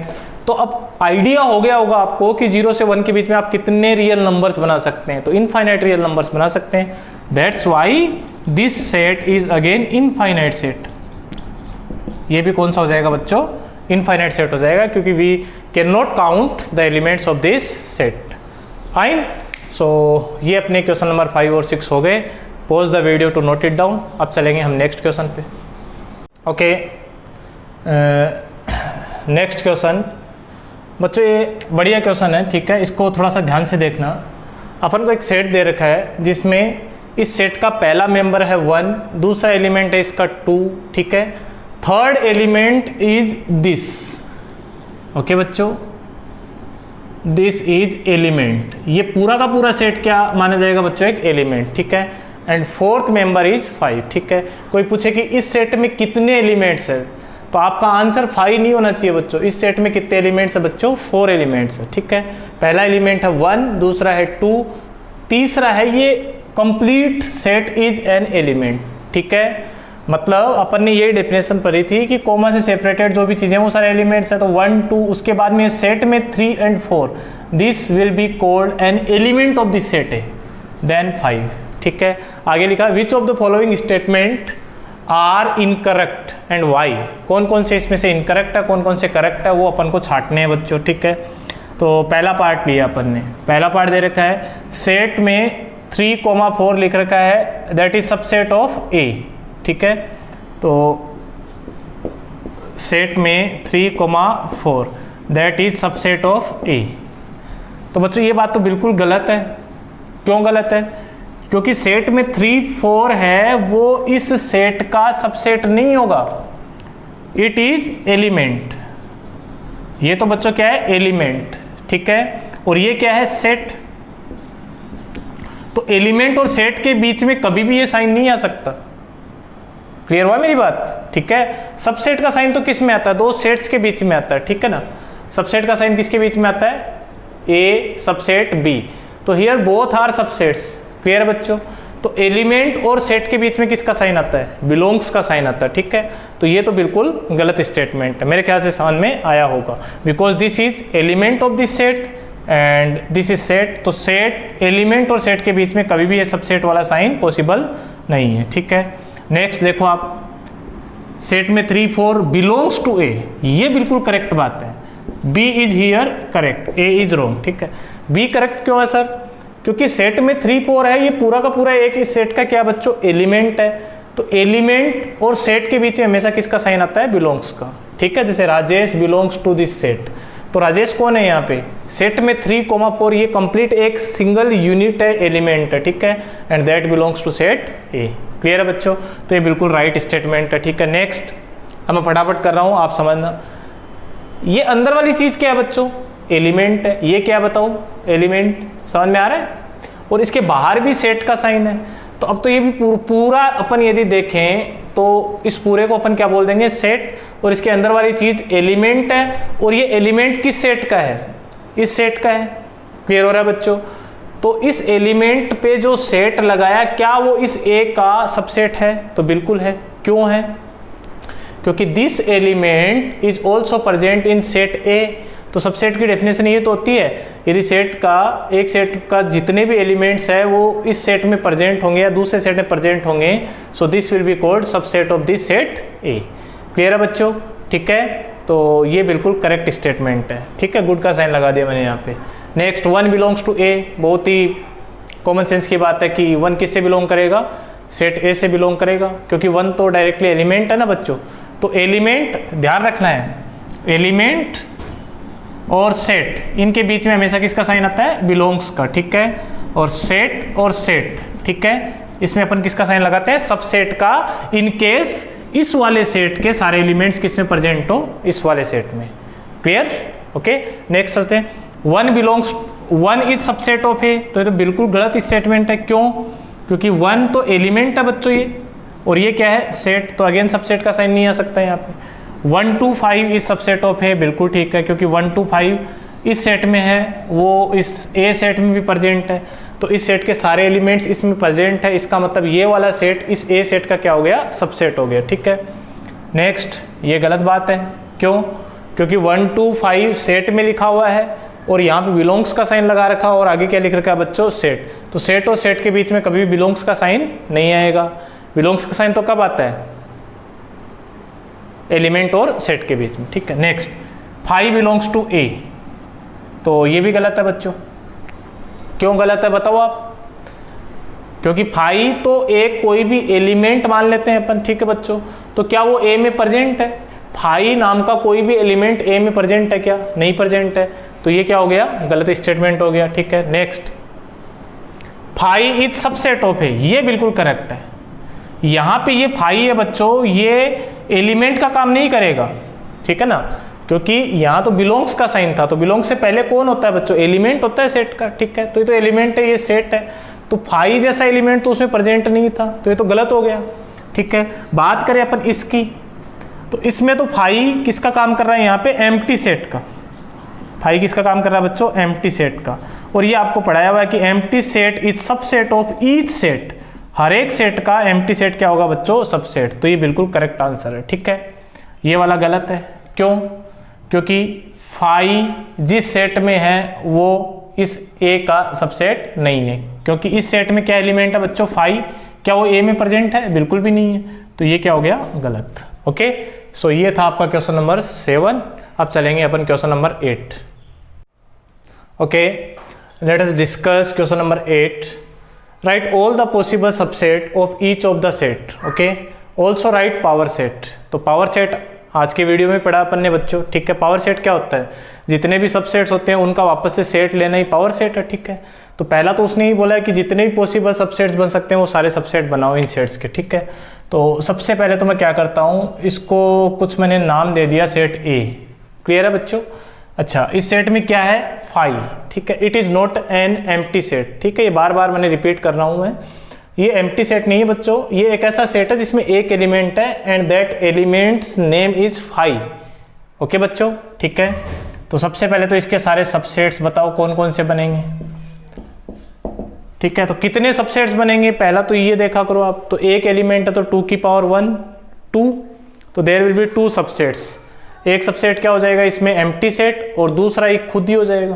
तो अब आइडिया हो गया होगा आपको कि 0 से 1 के बीच में आप कितने रियल नंबर्स बना सकते हैं, तो इनफाइनाइट रियल नंबर्स बना सकते हैं। That's why this set is again infinite set. ये भी कौन सा हो जाएगा बच्चों, इनफाइनाइट सेट हो जाएगा, क्योंकि we can not count the elements of this set. Fine. So ये अपने क्वेश्चन नंबर 5 और 6 हो गए। Pause the video to note it down. अब चलेंगे हम नेक्स्ट क्वेश्चन पे। ओके, नेक्स्ट क्वेश्चन बच्चों, ये बढ़िया क्वेश्चन है, ठीक है, इसको थोड़ा सा ध्यान से देखना। अपन को एक सेट दे रखा है जिसमें इस सेट का पहला मेंबर है 1, दूसरा एलिमेंट है इसका 2, ठीक है, third element is this. Okay बच्चों, दिस इज एलिमेंट। ये पूरा का पूरा सेट क्या माना जाएगा बच्चों, एक एलिमेंट, ठीक है, एंड फोर्थ मेंबर इज 5, ठीक है। कोई पूछे कि इस सेट में कितने एलिमेंट्स है, तो आपका आंसर 5 नहीं होना चाहिए बच्चों। इस सेट में कितने एलिमेंट्स है बच्चों, 4 एलिमेंट्स है, ठीक है। पहला एलिमेंट है 1, दूसरा है 2, तीसरा है ये complete set is an element, ठीक है। मतलब अपन ने ये डेफिनेशन पढ़ी थी कि कॉमा से सेपरेटेड जो भी चीजें वो सारे एलिमेंट्स है, तो 1, 2, उसके बाद में सेट में 3 and 4, this will be called an element of this set है, देन 5, ठीक है। आगे लिखा which of the following statement are incorrect and why. कौन कौन से इसमें से इनकरेक्ट है, कौन कौन से करेक्ट है, वो अपन को छांटने हैं बच्चों, ठीक है। तो पहला पार्ट लिया अपन ने, पहला पार्ट दे रखा है सेट में 3,4 लिख रखा है, दैट इज सबसेट ऑफ ए, ठीक है। तो सेट में 3,4 दैट इज सबसेट ऑफ ए। तो बच्चों ये बात तो बिल्कुल गलत है। क्यों गलत है, क्योंकि सेट में 3, 4 है, वो इस सेट का सबसेट नहीं होगा, इट इज एलिमेंट। ये तो बच्चों क्या है, एलिमेंट, ठीक है, और ये क्या है, सेट। तो एलिमेंट और सेट के बीच में कभी भी ये साइन नहीं आ सकता। क्लियर हुआ मेरी बात, ठीक है। सबसेट का साइन तो किस में आता है, दो सेट्स के बीच में आता है, ठीक है ना। सबसेट का साइन किसके बीच में आता है, ए सबसेट बी। तो here both are subsets. Clear है बच्चों। तो एलिमेंट और सेट के बीच में किसका साइन आता है, बिलोंग्स का साइन आता है, ठीक है। तो ये तो बिल्कुल गलत स्टेटमेंट है, मेरे ख्याल से समझ में आया होगा। Because this is element of this set and this is set. तो सेट, एलिमेंट और सेट के बीच में कभी भी ये सबसेट वाला साइन पॉसिबल नहीं है, ठीक है। नेक्स्ट देखो आप, सेट में 3, 4 बिलोंग्स टू ए, ये बिल्कुल करेक्ट बात है। B is here correct, A is wrong, ठीक है। बी करेक्ट क्यों है सर, क्योंकि सेट में 3, 4 है, ये पूरा का पूरा एक इस सेट का क्या बच्चों, एलिमेंट है। तो एलिमेंट और सेट के बीच में हमेशा किसका साइन आता है, बिलोंग्स का, ठीक है। जैसे Rajesh belongs to this set, तो राजेश कौन है यहाँ पे, सेट में 3,4 ये कंप्लीट एक सिंगल यूनिट है, एलिमेंट है, ठीक है, and that belongs to set A. Clear है बच्चों। तो ये बिल्कुल राइट स्टेटमेंट है, ठीक है। नेक्स्ट, अब मैं फटाफट कर रहा हूँ, आप समझना। ये अंदर वाली चीज क्या है बच्चों, एलिमेंट है। ये क्या बताऊँ, एलिमेंट, समझ में आ रहा है। और इसके बाहर भी सेट का साइन है। तो अब तो ये भी पूरा अपन यदि देखें तो इस पूरे को अपन क्या बोल देंगे, सेट। और इसके अंदर वाली चीज एलिमेंट है, और ये एलिमेंट किस सेट का है, इस सेट का है। क्लियर हो रहा है बच्चों। तो इस एलिमेंट पे जो सेट लगाया, क्या वो इस ए का सबसेट है, तो बिल्कुल है। क्यों है, क्योंकि this element is also present in set ए। तो सबसेट की डेफिनेशन ये तो होती है, यदि सेट का, एक सेट का जितने भी एलिमेंट्स है वो इस सेट में प्रेजेंट होंगे या दूसरे सेट में प्रेजेंट होंगे, so this will be called subset of this set A. Clear है बच्चों, ठीक है। तो ये बिल्कुल करेक्ट स्टेटमेंट है, ठीक है। गुड का साइन लगा दिया मैंने यहाँ पे। नेक्स्ट, 1 बिलोंग्स टू ए, बहुत ही कॉमन सेंस की बात है कि 1 किससे बिलोंग करेगा, सेट ए से बिलोंग करेगा, क्योंकि 1 तो डायरेक्टली एलिमेंट है ना बच्चों। तो एलिमेंट, ध्यान रखना है, एलिमेंट और सेट, इनके बीच में हमेशा किसका साइन आता है, बिलोंग्स का, ठीक है। और सेट, ठीक है, इसमें अपन किसका साइन लगाते हैं, सबसेट का, इन केस इस वाले सेट के सारे एलिमेंट्स किसमें प्रेजेंट हो, इस वाले सेट में। Clear, okay. नेक्स्ट चलते हैं, 1 इज सबसेट ऑफ ए। तो ये तो बिल्कुल गलत स्टेटमेंट है। क्यों, क्योंकि 1 तो एलिमेंट है बच्चों ये, और ये क्या है, सेट। तो अगेन सबसेट का साइन नहीं आ सकता यहाँ पे। 1 to 5 इस सबसेट ऑफ है, बिल्कुल ठीक है, क्योंकि 1 to 5 इस सेट में है, वो इस ए सेट में भी प्रेजेंट है, तो इस सेट के सारे एलिमेंट्स इसमें प्रेजेंट है, इसका मतलब ये वाला सेट इस ए सेट का क्या हो गया, सबसेट हो गया, ठीक है। नेक्स्ट, ये गलत बात है, क्यों? क्योंकि 1 to 5 सेट में लिखा हुआ है और यहाँ पे बिलोंग्स का साइन लगा रखा और आगे क्या लिख रखा है बच्चों, सेट। तो सेट और सेट के बीच में कभी भी बिलोंग्स का साइन नहीं आएगा। बिलोंग्स का साइन तो कब आता है, एलिमेंट और सेट के बीच में, ठीक है। नेक्स्ट, 5 बिलोंग्स टू ए, तो ये भी गलत है बच्चों। क्यों गलत है बताओ आप? क्योंकि 5 तो एक कोई भी एलिमेंट मान लेते हैं अपन, ठीक है बच्चों, तो क्या वो ए में प्रेजेंट है? 5 नाम का कोई भी एलिमेंट ए में प्रेजेंट है क्या? नहीं प्रेजेंट है, तो ये क्या हो गया, गलत स्टेटमेंट हो गया, ठीक है। नेक्स्ट, 5 इज सबसेट ऑफ है, ये बिल्कुल करेक्ट है। यहाँ पे ये 5 है बच्चों, ये एलिमेंट का काम नहीं करेगा, ठीक है ना, क्योंकि यहाँ तो बिलोंग्स का साइन था, तो बिलोंग्स से पहले कौन होता है बच्चों, एलिमेंट होता है सेट का, ठीक है। तो ये तो एलिमेंट है, ये सेट है, तो 5 जैसा एलिमेंट तो उसमें प्रेजेंट नहीं था, तो ये तो गलत हो गया, ठीक है। बात करें अपन इसकी, तो इसमें तो 5 किसका काम कर रहा है यहाँ पे, एम्प्टी सेट का। 5 किसका काम कर रहा है बच्चों, एम्प्टी सेट का। और ये आपको पढ़ाया हुआ है कि empty set is subset of each set, हर एक सेट का एम्प्टी सेट क्या होगा बच्चों, सबसेट। तो ये बिल्कुल करेक्ट आंसर है, ठीक है। ये वाला गलत है, क्यों? क्योंकि 5 जिस सेट में है वो इस ए का सबसेट नहीं है, क्योंकि इस सेट में क्या एलिमेंट है बच्चों, 5, क्या वो ए में प्रेजेंट है? बिल्कुल भी नहीं है, तो ये क्या हो गया, गलत। ओके, सो ये था आपका क्वेश्चन नंबर 7। अब चलेंगे अपन question number 8। Okay, let us discuss question number 8। Write all the possible subset of each of the set. Okay, also write power set. तो पावर सेट आज के वीडियो में पढ़ा अपन ने बच्चों, ठीक है। पावर सेट क्या होता है, जितने भी सबसेट्स होते हैं उनका वापस से सेट लेना ही पावर सेट है, ठीक है। तो पहला तो उसने ही बोला है कि जितने भी पॉसिबल सबसेट्स बन सकते हैं वो सारे सबसेट बनाओ इन सेट्स के, ठीक है। तो सबसे पहले तो मैं क्या करता हूँ, इसको कुछ मैंने नाम दे दिया सेट ए। क्लियर है बच्चों? अच्छा, इस सेट में क्या है, 5, ठीक है। It is not an empty set, ठीक है। ये बार बार मैंने रिपीट कर रहा हूँ मैं, ये एम्प्टी सेट नहीं है बच्चों, ये एक ऐसा सेट है जिसमें एक एलिमेंट है and that elements name is 5। Okay बच्चों, ठीक है। तो सबसे पहले तो इसके सारे सबसेट्स बताओ कौन कौन से बनेंगे, ठीक है। तो कितने सबसेट्स बनेंगे, पहला तो ये देखा करो आप, तो एक एलिमेंट है तो 2 की पावर 1 2, तो देयर विल बी 2 सबसेट्स। एक सबसेट क्या हो जाएगा इसमें, एम्प्टी सेट, और दूसरा एक खुद ही हो जाएगा।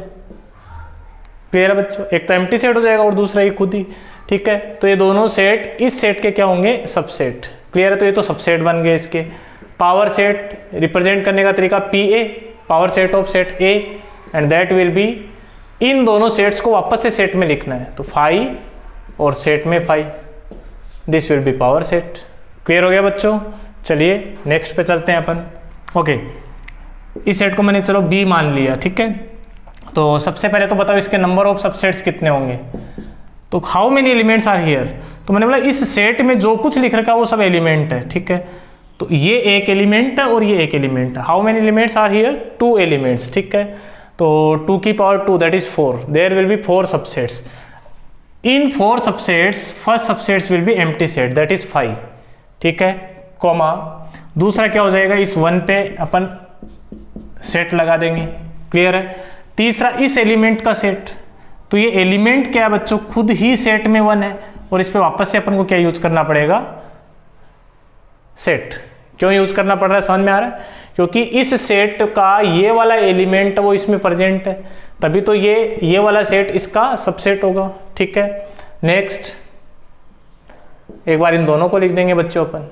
क्लियर है बच्चों? एक तो एम्प्टी सेट हो जाएगा और दूसरा एक खुद ही, ठीक है। तो ये दोनों सेट इस सेट के क्या होंगे, सबसेट। क्लियर है? तो ये तो सबसेट बन गए इसके। पावर सेट रिप्रेजेंट करने का तरीका PA, power set of set A, and that will be, इन दोनों सेट्स को वापस से सेट में लिखना है, तो 5 और सेट में 5, this will be power set. Clear हो गया बच्चों? चलिए नेक्स्ट पे चलते हैं अपन। ओके, इस सेट को मैंने चलो B मान लिया, ठीक है। तो सबसे पहले तो बताओ इसके नंबर ऑफ सबसेट्स कितने होंगे। तो how many elements are here, तो मैंने बोला इस सेट में जो कुछ लिख रखा है वो सब एलिमेंट है, ठीक है। तो ये एक एलिमेंट है और ये एक एलिमेंट है। How many elements are here, 2 elements, ठीक है। तो 2 की power 2 that is 4, there will be 4 subsets. In 4 subsets first subsets will be empty set that is 5, ठीक है, कॉमा दूसरा क्या हो जाएगा, इस 1 पे अपन सेट लगा देंगे। क्लियर है? तीसरा इस एलिमेंट का सेट, तो ये एलिमेंट क्या है बच्चों, खुद ही सेट में 1 है, और इस पे वापस से अपन को क्या यूज करना पड़ेगा, सेट। क्यों यूज करना पड़ रहा है, समझ में आ रहा है? क्योंकि इस सेट का ये वाला एलिमेंट वो इसमें प्रेजेंट है, तभी तो ये वाला सेट इसका सबसेट होगा, ठीक है। नेक्स्ट, एक बार इन दोनों को लिख देंगे बच्चों अपन।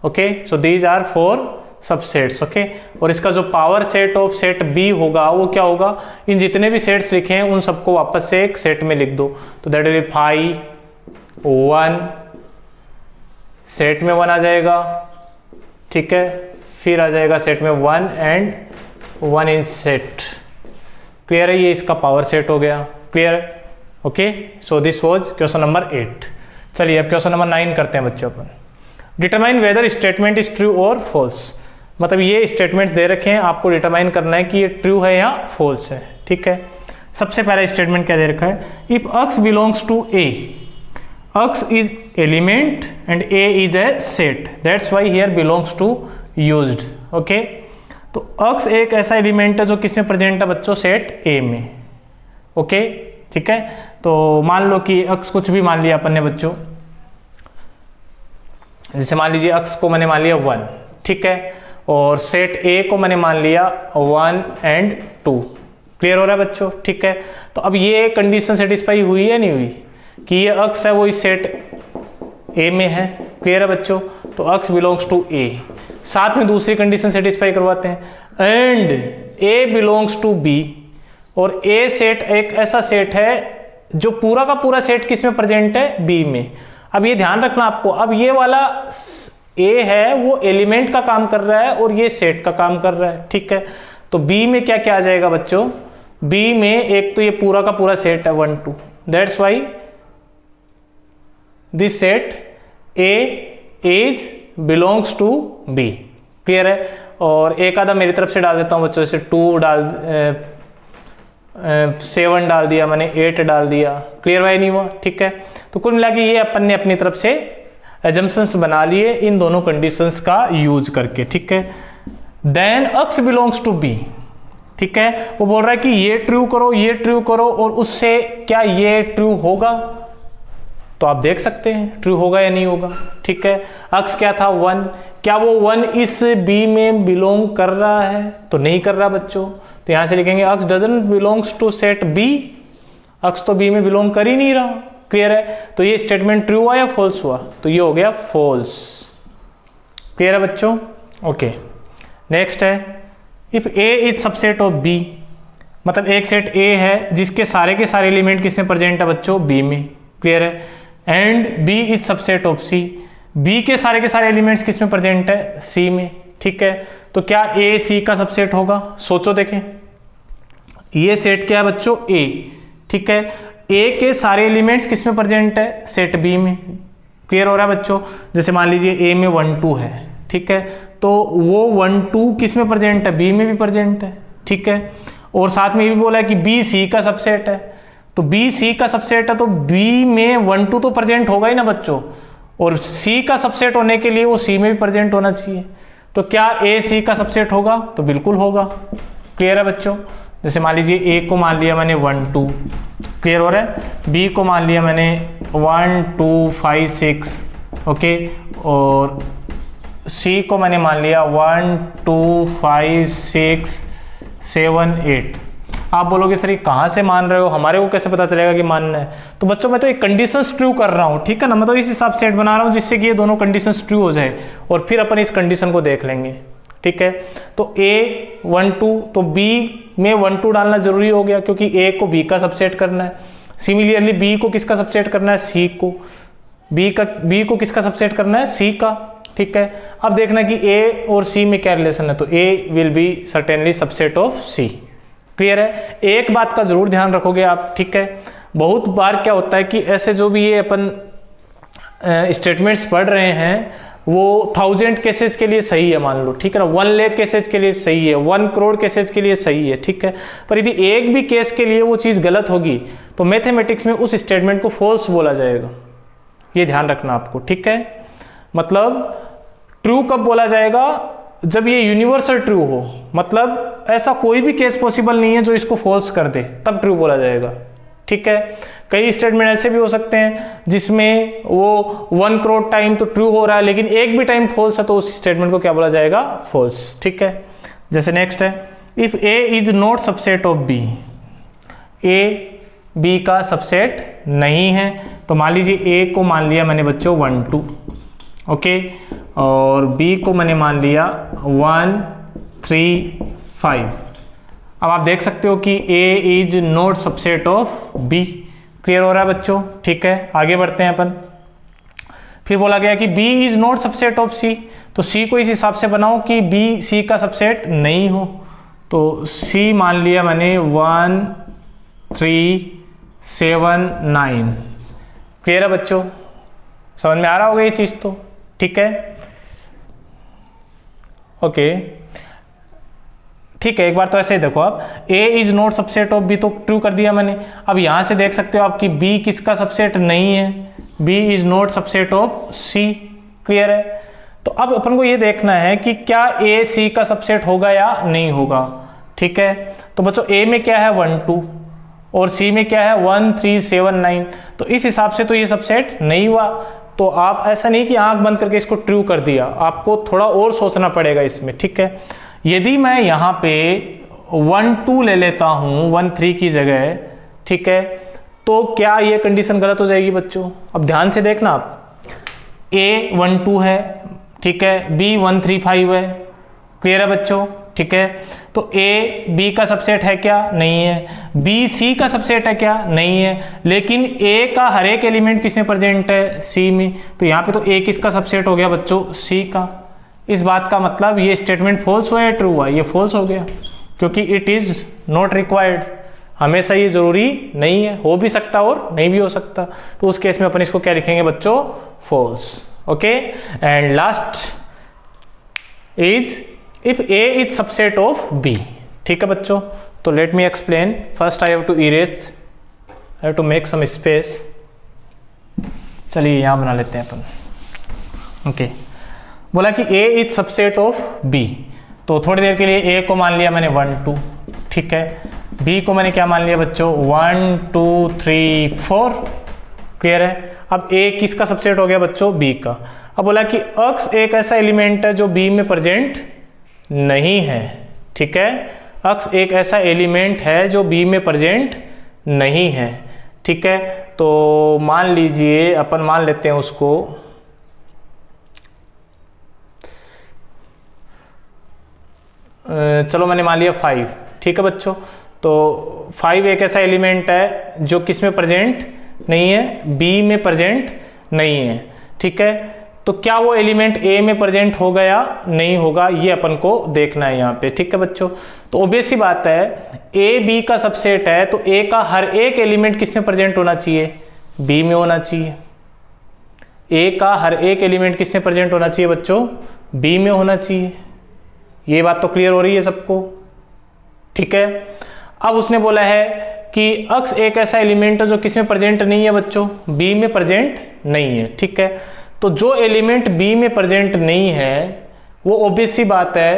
Okay, so these are 4 subsets, okay. और इसका जो power set of set B होगा वो क्या होगा, इन जितने भी सेट्स लिखे हैं उन सबको वापस से एक सेट में लिख दो, तो दैट विल बी 5 1, सेट में 1 आ जाएगा, ठीक है। फिर आ जाएगा सेट में 1 एंड 1 इन सेट। क्लियर है? ये इसका पावर सेट हो गया। क्लियर है? Okay, so this was question number 8। चलिए अब क्वेश्चन नंबर 9 करते हैं बच्चों अपन। Determine whether statement is true और फॉल्स। मतलब ये स्टेटमेंट्स दे रखे हैं, आपको डिटरमाइन करना है कि ये ट्रू है या फॉल्स है, ठीक है। सबसे पहला स्टेटमेंट क्या दे रखा है, if x belongs to A, X is element and A is a set. That's why here belongs to used. Okay? तो X एक ऐसा एलिमेंट है जो किसमें प्रेजेंट है बच्चों, सेट A में. ओके ठीक है. तो मान लो कि X कुछ भी मान लिया अपन ने बच्चों, जैसे मान लीजिए X को मैंने मान लिया 1, ठीक है, और सेट A को मैंने मान लिया 1 and 2. क्लियर हो रहा है बच्चों? ठीक है. तो अब ये कंडीशन सेटिस्फाई हुई है नहीं हुई कि ये X है वो इस सेट A में है. क्लियर है बच्चों? तो X बिलोंग्स टू A. साथ में दूसरी कंडीशन सेटिस्फाई करवाते हैं, and A belongs to B. और A सेट एक ऐसा सेट है जो पूरा का पूरा सेट किस में प्रेजेंट है, B में. अब ये ध्यान रखना आपको, अब ये वाला A है वो एलिमेंट का काम कर रहा है और ये सेट का काम कर रहा है. ठीक है. तो B में क्या क्या आ जाएगा बच्चों, B में एक तो ये पूरा का पूरा सेट है 1 2. That's why this set A is belongs to B. Clear है. और एक आधा मेरी तरफ से डाल देता हूं बच्चों, जैसे 2 डाल 7 डाल दिया मैंने, 8 डाल दिया. क्लियर वाई नहीं हुआ? ठीक है. तो कुल मिला के ये अपन ने अपनी तरफ से एजम्पशंस बना लिए इन दोनों कंडीशंस का यूज करके. ठीक है. Then X belongs to B. ठीक है. वो बोल रहा है कि ये ट्रू करो, ये ट्रू करो, और उससे क्या ये ट्रू होगा? तो आप देख सकते हैं ट्रू होगा या नहीं होगा. ठीक है. X क्या था 1, क्या वो 1 इस B में बिलोंग कर रहा है? तो नहीं कर रहा बच्चों. तो यहां से लिखेंगे X doesn't belongs to set B. X तो B में बिलोंग कर ही नहीं रहा. क्लियर है. तो ये स्टेटमेंट ट्रू हुआ या फॉल्स हुआ? तो ये हो गया फॉल्स. क्लियर है बच्चों? ओके. नेक्स्ट है, if A is subset of B. मतलब एक सेट A है जिसके सारे के सारे एलिमेंट किसमें प्रेजेंट है बच्चों, B में. क्लियर है. And B is subset of C. B के सारे एलिमेंट्स किसमें प्रेजेंट है, C में. ठीक है. तो क्या A C का सबसेट होगा? सोचो देखें. ये सेट क्या है बच्चों, A. ठीक है. A के सारे एलिमेंट्स किसमें प्रेजेंट है, सेट B में. क्लियर हो रहा है बच्चों? जैसे मान लीजिए A में 1 2 है. ठीक है. तो वो 1 2 किसमें प्रेजेंट है, B में भी प्रेजेंट है. ठीक है. और साथ में ये भी बोला है कि B C का सबसेट है. तो B C का सबसेट है तो B में 1 2 तो प्रेजेंट होगा ही ना बच्चों, और C का सबसेट होने के लिए वो C में भी प्रेजेंट होना चाहिए. तो क्या A C का सबसेट होगा? तो बिल्कुल होगा. क्लियर है बच्चों? जैसे मान लीजिए A को मान लिया मैंने 1 2. क्लियर हो रहा है. B को मान लिया मैंने 1 2 5 6. ओके. और C को मैंने मान लिया 1 2 5 6 7 8. आप बोलोगे सर ये कहाँ से मान रहे हो, हमारे को कैसे पता चलेगा कि मानना है? तो बच्चों मैं तो एक कंडीशंस ट्रू कर रहा हूँ. ठीक है ना. मैं तो इस हिसाब से सेट बना रहा हूँ जिससे कि ये दोनों कंडीशंस ट्रू हो जाए, और फिर अपन इस कंडीशन को देख लेंगे. ठीक है. तो A 1 2, तो B में 1 2 डालना जरूरी हो गया क्योंकि A को B का सबसेट करना है. सिमिलरली B को किसका सबसेट करना है, C को. B को किसका सबसेट करना है, C का. ठीक है. अब देखना कि A और C में क्या रिलेशन है. तो A will be certainly subset of C. Clear है. एक बात का जरूर ध्यान रखोगे आप. ठीक है. बहुत बार क्या होता है कि ऐसे जो भी ये अपन स्टेटमेंट्स पढ़ रहे हैं वो 1000 केसेज के लिए सही है मान लो. ठीक है ना. 1 लाख केसेज के लिए सही है, 1 करोड़ केसेज के लिए सही है. ठीक है. पर यदि एक भी केस के लिए वो चीज़ गलत होगी तो मैथमेटिक्स में उस स्टेटमेंट को फॉल्स बोला जाएगा. ये ध्यान रखना आपको. ठीक है. मतलब ट्रू कब बोला जाएगा, जब ये यूनिवर्सल ट्रू हो. मतलब ऐसा कोई भी केस पॉसिबल नहीं है जो इसको फॉल्स कर दे, तब ट्रू बोला जाएगा. ठीक है. कई स्टेटमेंट ऐसे भी हो सकते हैं जिसमें वो 1 करोड़ टाइम तो ट्रू हो रहा है लेकिन एक भी टाइम फॉल्स है, तो उस स्टेटमेंट को क्या बोला जाएगा, फॉल्स. ठीक है. जैसे नेक्स्ट है, if A is not subset of B. A B का सबसेट नहीं है. तो मान लीजिए A को मान लिया मैंने बच्चों 1 2. ओके. और B को मैंने मान लिया 1 3 5. अब आप देख सकते हो कि A is not subset of B. Clear हो रहा है बच्चों? ठीक है. आगे बढ़ते हैं अपन. फिर बोला गया कि B is not subset of C. तो C को इस हिसाब से बनाओ कि B C का सबसेट नहीं हो. तो C मान लिया मैंने 1 3 7 9. क्लियर है बच्चों? समझ में आ रहा होगा ये चीज तो. ठीक है. ओके. ठीक है. एक बार तो ऐसे ही देखो आप, A is not subset of B तो ट्रू कर दिया मैंने. अब यहां से देख सकते हो आप कि B किसका सबसेट नहीं है. B is not subset of C. Clear है? तो अब अपन को ये देखना है कि क्या ए सी का सबसेट होगा या नहीं होगा। ठीक है, तो बच्चों ए में क्या है 1 2 और सी में क्या है 1 3 7 9, तो इस हिसाब से तो ये सबसेट नहीं हुआ। तो आप ऐसा नहीं कि आंख बंद करके इसको ट्रू कर दिया, आपको थोड़ा और सोचना पड़ेगा इसमें। ठीक है, यदि मैं यहाँ पे 1 2 ले लेता हूँ 1 3 की जगह, ठीक है, तो क्या ये कंडीशन गलत हो जाएगी बच्चों? अब ध्यान से देखना आप, ए 1 2 है, ठीक है, बी 1 3 5 है। क्लियर है बच्चों? ठीक है, तो ए बी का सबसेट है क्या? नहीं है। बी सी का सबसेट है क्या? नहीं है। लेकिन ए का हर एक एलिमेंट किस में प्रेजेंट है? सी में। तो यहाँ पे तो ए किसका सबसेट हो गया बच्चों? सी का। इस बात का मतलब ये स्टेटमेंट फॉल्स हुआ या ट्रू हुआ? ये फॉल्स हो गया, क्योंकि इट इज नॉट रिक्वायर्ड। हमेशा ये जरूरी नहीं है, हो भी सकता और नहीं भी हो सकता। तो उस केस में अपन इसको क्या लिखेंगे बच्चों? False. Okay, and last is if A is subset of B। ठीक है बच्चों, तो let me explain। First I have to erase, I have to make some space। चलिए यहाँ बना लेते हैं अपन। ओके, बोला कि A is subset of B, तो थोड़ी देर के लिए A को मान लिया मैंने 1 2, ठीक है, B को मैंने क्या मान लिया बच्चों? 1 2 3 4। क्लियर है? अब A किसका सबसेट हो गया बच्चों? B का। अब बोला कि अक्स एक ऐसा एलिमेंट है जो B में प्रेजेंट नहीं है। ठीक है, अक्स एक ऐसा एलिमेंट है जो बी में प्रेजेंट नहीं है। ठीक है, तो मान लीजिए अपन मान लेते हैं उसको चलो मैंने मान लिया 5। ठीक है बच्चों, तो 5 एक ऐसा एलिमेंट है जो किस में प्रेजेंट नहीं है? बी में प्रेजेंट नहीं है। ठीक है, तो क्या वो एलिमेंट ए में प्रेजेंट होगा या नहीं होगा, ये अपन को देखना है यहाँ पे। ठीक है बच्चों, तो ऑब्वियस सी बात है, ए बी का सबसेट है तो ए का हर एक एलिमेंट किस में प्रेजेंट होना चाहिए? बी में होना चाहिए। ए का हर एक एलिमेंट किस में प्रेजेंट होना चाहिए बच्चों? बी में होना चाहिए। ये बात तो क्लियर हो रही है सबको? ठीक है, अब उसने बोला है कि अक्स एक ऐसा एलिमेंट है जो किस में प्रेजेंट नहीं है बच्चों? बी में प्रेजेंट नहीं है। ठीक है, तो जो एलिमेंट बी में प्रेजेंट नहीं है वो ऑब्वियस सी बात है,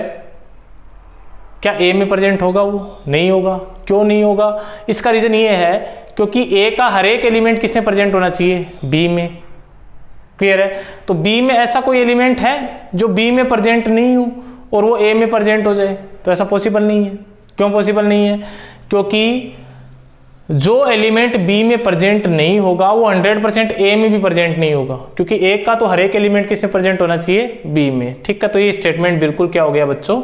क्या ए में प्रेजेंट होगा? वो नहीं होगा। क्यों नहीं होगा? इसका रीजन ये है क्योंकि ए का हर एक एलिमेंट किस में प्रेजेंट होना चाहिए? बी में। क्लियर है? तो बी में ऐसा कोई एलिमेंट है जो बी में प्रेजेंट नहीं हो और वो ए में प्रेजेंट हो जाए? तो ऐसा पॉसिबल नहीं है। क्यों पॉसिबल नहीं है? क्योंकि जो एलिमेंट बी में प्रेजेंट नहीं होगा वो 100% ए में भी प्रेजेंट नहीं होगा, क्योंकि ए का तो हर एक एलिमेंट किस में प्रेजेंट होना चाहिए? बी में। ठीक है, तो ये स्टेटमेंट बिल्कुल क्या हो गया बच्चों?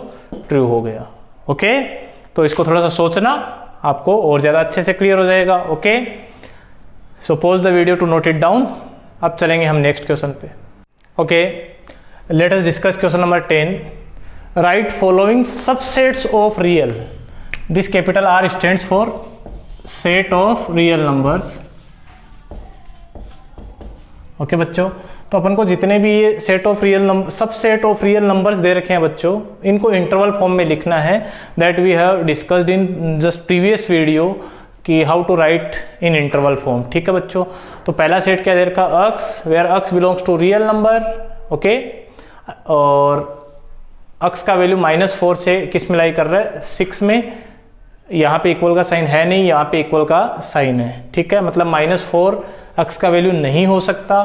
ट्रू हो गया। ओके, तो इसको थोड़ा सा सोचना, आपको और ज्यादा अच्छे से क्लियर हो जाएगा। Okay, so pause the video to note it down. अब चलेंगे हम नेक्स्ट क्वेश्चन पे। Okay, let us discuss question number 10। Right following subsets of real. This capital R stands for set of real numbers. Okay बच्चों, तो अपन को जितने भी ये set of real number, subset of real numbers दे रखे हैं बच्चों, इनको इंटरवल फॉर्म में लिखना है। That we have discussed in just previous video कि how to write in interval form. ठीक है बच्चों, तो पहला सेट क्या दे रखा? X, where x belongs to real number. Okay, और अक्स का वैल्यू -4 से किस में लाई कर रहा है? 6 में। यहाँ पे इक्वल का साइन है नहीं, यहाँ पे इक्वल का साइन है। ठीक है, मतलब -4 अक्स का वैल्यू नहीं हो सकता,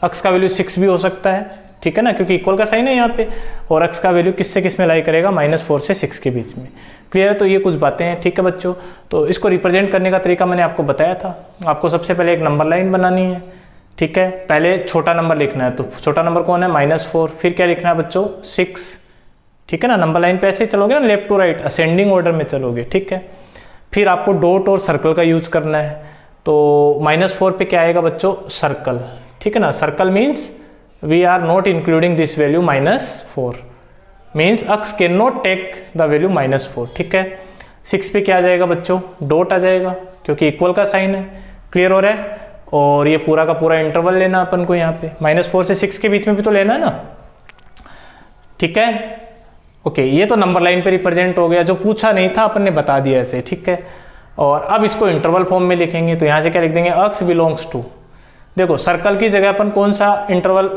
अक्स का वैल्यू 6 भी हो सकता है। ठीक है ना, क्योंकि इक्वल का साइन है यहाँ पे, और अक्स का वैल्यू किससे किस में लाई करेगा? -4 से 6 के बीच में। क्लियर है? तो ये कुछ बातें हैं। ठीक है बच्चों, तो इसको रिप्रेजेंट करने का तरीका मैंने आपको बताया था। आपको सबसे पहले एक नंबर लाइन बनानी है। ठीक है, पहले छोटा नंबर लिखना है, तो छोटा नंबर कौन है? -4। फिर क्या लिखना है बच्चों? 6। ठीक है ना, नंबर लाइन पे ऐसे ही चलोगे ना, left to right ascending order में चलोगे। ठीक है, फिर आपको डॉट और सर्कल का यूज करना है। तो -4 पे क्या आएगा बच्चों? सर्कल। ठीक है ना, circle means we are not including this value -4, means x can not take the value -4। ठीक है, 6 पे क्या आ जाएगा बच्चों? डॉट आ जाएगा, क्योंकि इक्वल का साइन है। क्लियर हो रहा है? और ये पूरा का पूरा इंटरवल लेना अपन को यहाँ पे, -4 से 6 के बीच में भी तो लेना है ना। ठीक है, ओके, ये तो नंबर लाइन पे रिप्रेजेंट हो गया, जो पूछा नहीं था अपन ने बता दिया ऐसे। ठीक है, और अब इसको इंटरवल फॉर्म में लिखेंगे, तो यहाँ से क्या लिख देंगे? अक्स बिलोंग्स टू देखो सर्कल की जगह अपन कौन सा इंटरवल,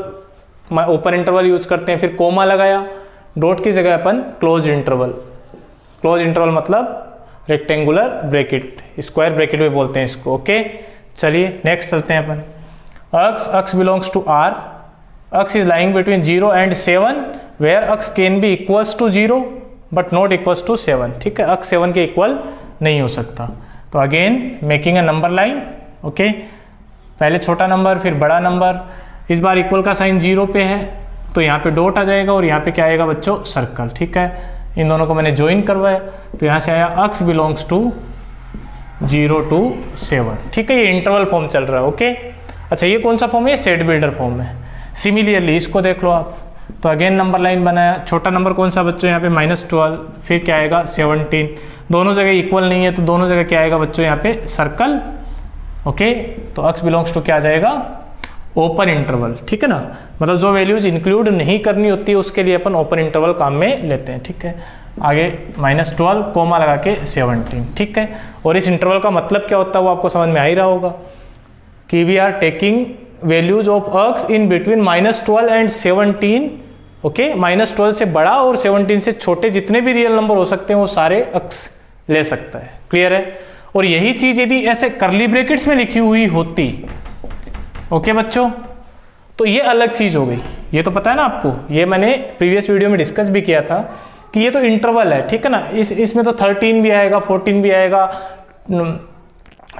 ओपन इंटरवल यूज करते हैं, फिर कोमा लगाया, डॉट की जगह अपन क्लोज इंटरवल। क्लोज इंटरवल मतलब रेक्टेंगुलर ब्रैकेट, स्क्वायर ब्रैकेट भी बोलते हैं इसको। ओके, चलिए नेक्स्ट चलते हैं अपन। X belongs to R, x is lying between 0 and 7 where x can be equals to 0 but not equals to 7। ठीक है, अक्स 7 के इक्वल नहीं हो सकता। तो again making a number line. Okay, पहले छोटा नंबर फिर बड़ा नंबर, इस बार इक्वल का साइन 0 पे है तो यहाँ पे डॉट आ जाएगा और यहाँ पे क्या आएगा बच्चों, सर्कल। ठीक है, इन दोनों को मैंने ज्वाइन करवाया तो यहाँ से आया अक्स बिलोंग्स टू 0 to 7। ठीक है, ये इंटरवल फॉर्म चल रहा है। ओके, अच्छा ये कौन सा फॉर्म है, सेट बिल्डर फॉर्म है। सिमिलरली इसको देख लो आप, तो अगेन नंबर लाइन बनाया, छोटा नंबर कौन सा बच्चों यहाँ पे -12, फिर क्या आएगा 17, दोनों जगह इक्वल नहीं है तो दोनों जगह क्या आएगा बच्चों यहाँ पे सर्कल। ओके, तो अक्स बिलोंग्स टू क्या आ जाएगा, ओपन इंटरवल। ठीक है ना, मतलब जो वैल्यूज इंक्लूड नहीं करनी होती है उसके लिए अपन ओपन इंटरवल काम में लेते हैं। ठीक है, आगे -12 कोमा लगा के 17। ठीक है, और इस इंटरवल का मतलब क्या होता है वो आपको समझ में आ ही रहा होगा कि we are taking values of x in between -12 and 17। ओके, -12 से बड़ा और 17 से छोटे जितने भी रियल नंबर हो सकते हैं वो सारे अक्स ले सकता है। क्लियर है, और यही चीज यदि ऐसे करली ब्रैकेट्स में लिखी हुई होती, ओके बच्चों, तो ये अलग चीज हो गई। ये तो पता है ना आपको, ये मैंने प्रीवियस वीडियो में डिस्कस भी किया था कि ये तो इंटरवल है। ठीक है ना, इसमें तो 13 भी आएगा, 14 भी आएगा,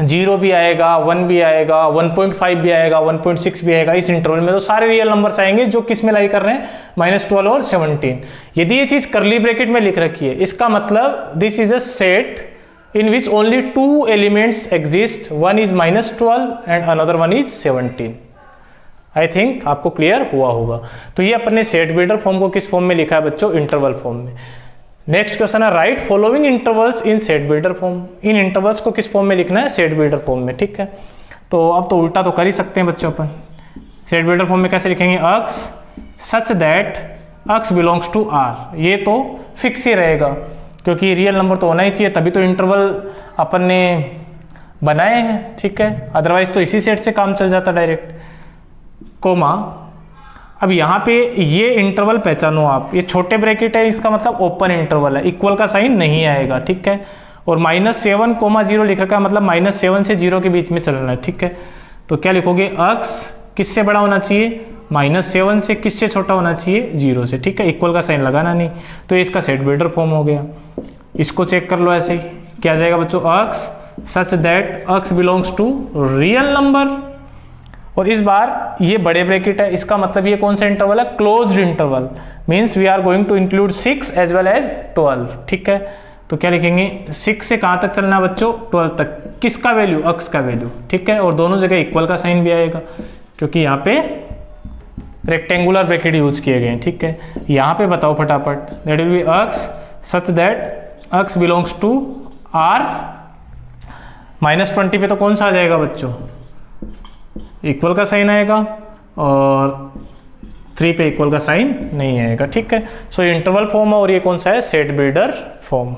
0 भी आएगा, 1 भी आएगा, 1.5 भी आएगा, 1.6 भी आएगा। इस इंटरवल में तो सारे रियल नंबर्स आएंगे जो किस में लाई कर रहे हैं, -12 और 17। यदि ये चीज करली ब्रैकेट में लिख रखी है, इसका मतलब this is a set in which only 2 elements exist, one is -12 and another one is 17। I think आपको क्लियर हुआ होगा। तो ये अपने सेट बिल्डर फॉर्म को किस फॉर्म में लिखा है बच्चों, इंटरवल फॉर्म में। नेक्स्ट क्वेश्चन है, राइट फॉलोइंग इंटरवल्स इन सेट बिल्डर फॉर्म। इन इंटरवल्स को किस फॉर्म में लिखना है, सेट बिल्डर फॉर्म में। ठीक है, तो अब तो उल्टा तो कर ही सकते हैं बच्चों अपन। सेट बिल्डर फॉर्म में कैसे लिखेंगे, x such that x belongs to R. ये तो फिक्स ही रहेगा क्योंकि रियल नंबर तो होना ही चाहिए, तभी तो इंटरवल अपन ने बनाए हैं। ठीक है, अदरवाइज तो इसी सेट से काम चल जाता डायरेक्ट। कोमा, अब यहाँ पे ये इंटरवल पहचानो आप, ये छोटे ब्रैकेट है, इसका मतलब ओपन इंटरवल है, इक्वल का साइन नहीं आएगा। ठीक है, और -7, 0 लिख रखा है, मतलब -7 से 0 के बीच में चलना है। ठीक है, तो क्या लिखोगे, अक्स किससे बड़ा होना चाहिए, -7 से, किससे छोटा होना चाहिए, 0 से। ठीक है, इक्वल का साइन लगाना नहीं, तो इसका सेट बिल्डर फॉर्म हो गया। इसको चेक कर लो ऐसे ही, क्या जाएगा बच्चों, x such that x belongs to real number, और इस बार ये बड़े ब्रैकेट है, इसका मतलब ये कौन सा इंटरवल है, closed interval. Means we are going to include 6 as well as 12। ठीक है, तो क्या लिखेंगे, 6 से कहां तक चलना है बच्चों, 12 तक। किसका वैल्यू, अक्स का वैल्यू। ठीक है, और दोनों जगह इक्वल का साइन भी आएगा क्योंकि यहाँ पे रेक्टेंगुलर ब्रैकेट यूज किए गए हैं। ठीक है, यहाँ पे बताओ फटाफट, that will be x such that x belongs to R. -20 पे तो कौन सा आ जाएगा बच्चों, इक्वल का साइन आएगा, और 3 पे इक्वल का साइन नहीं आएगा। ठीक है, सो इंटरवल फॉर्म है और ये कौन सा है, set builder form.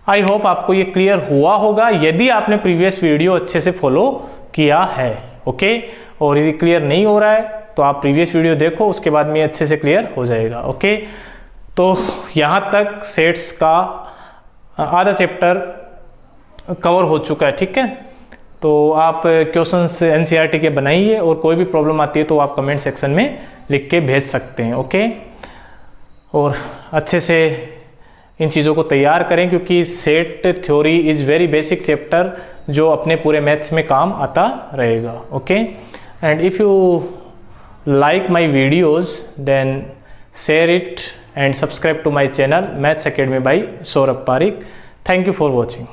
I hope आपको ये क्लियर हुआ होगा यदि आपने प्रीवियस वीडियो अच्छे से फॉलो किया है। ओके, और यदि क्लियर नहीं हो रहा है तो आप प्रीवियस वीडियो देखो, उसके बाद में अच्छे से क्लियर हो जाएगा। ओके, तो यहाँ तक सेट्स का आधा चैप्टर कवर हो चुका है। ठीक है, तो आप क्वेश्चंस एनसीईआरटी के बनाइए, और कोई भी प्रॉब्लम आती है तो आप कमेंट सेक्शन में लिख के भेज सकते हैं। ओके, और अच्छे से इन चीज़ों को तैयार करें क्योंकि set theory is very basic chapter जो अपने पूरे मैथ्स में काम आता रहेगा। Okay, and if you like my videos then share it and subscribe to my channel Maths Academy by Saurabh Parikh. Thank you for watching.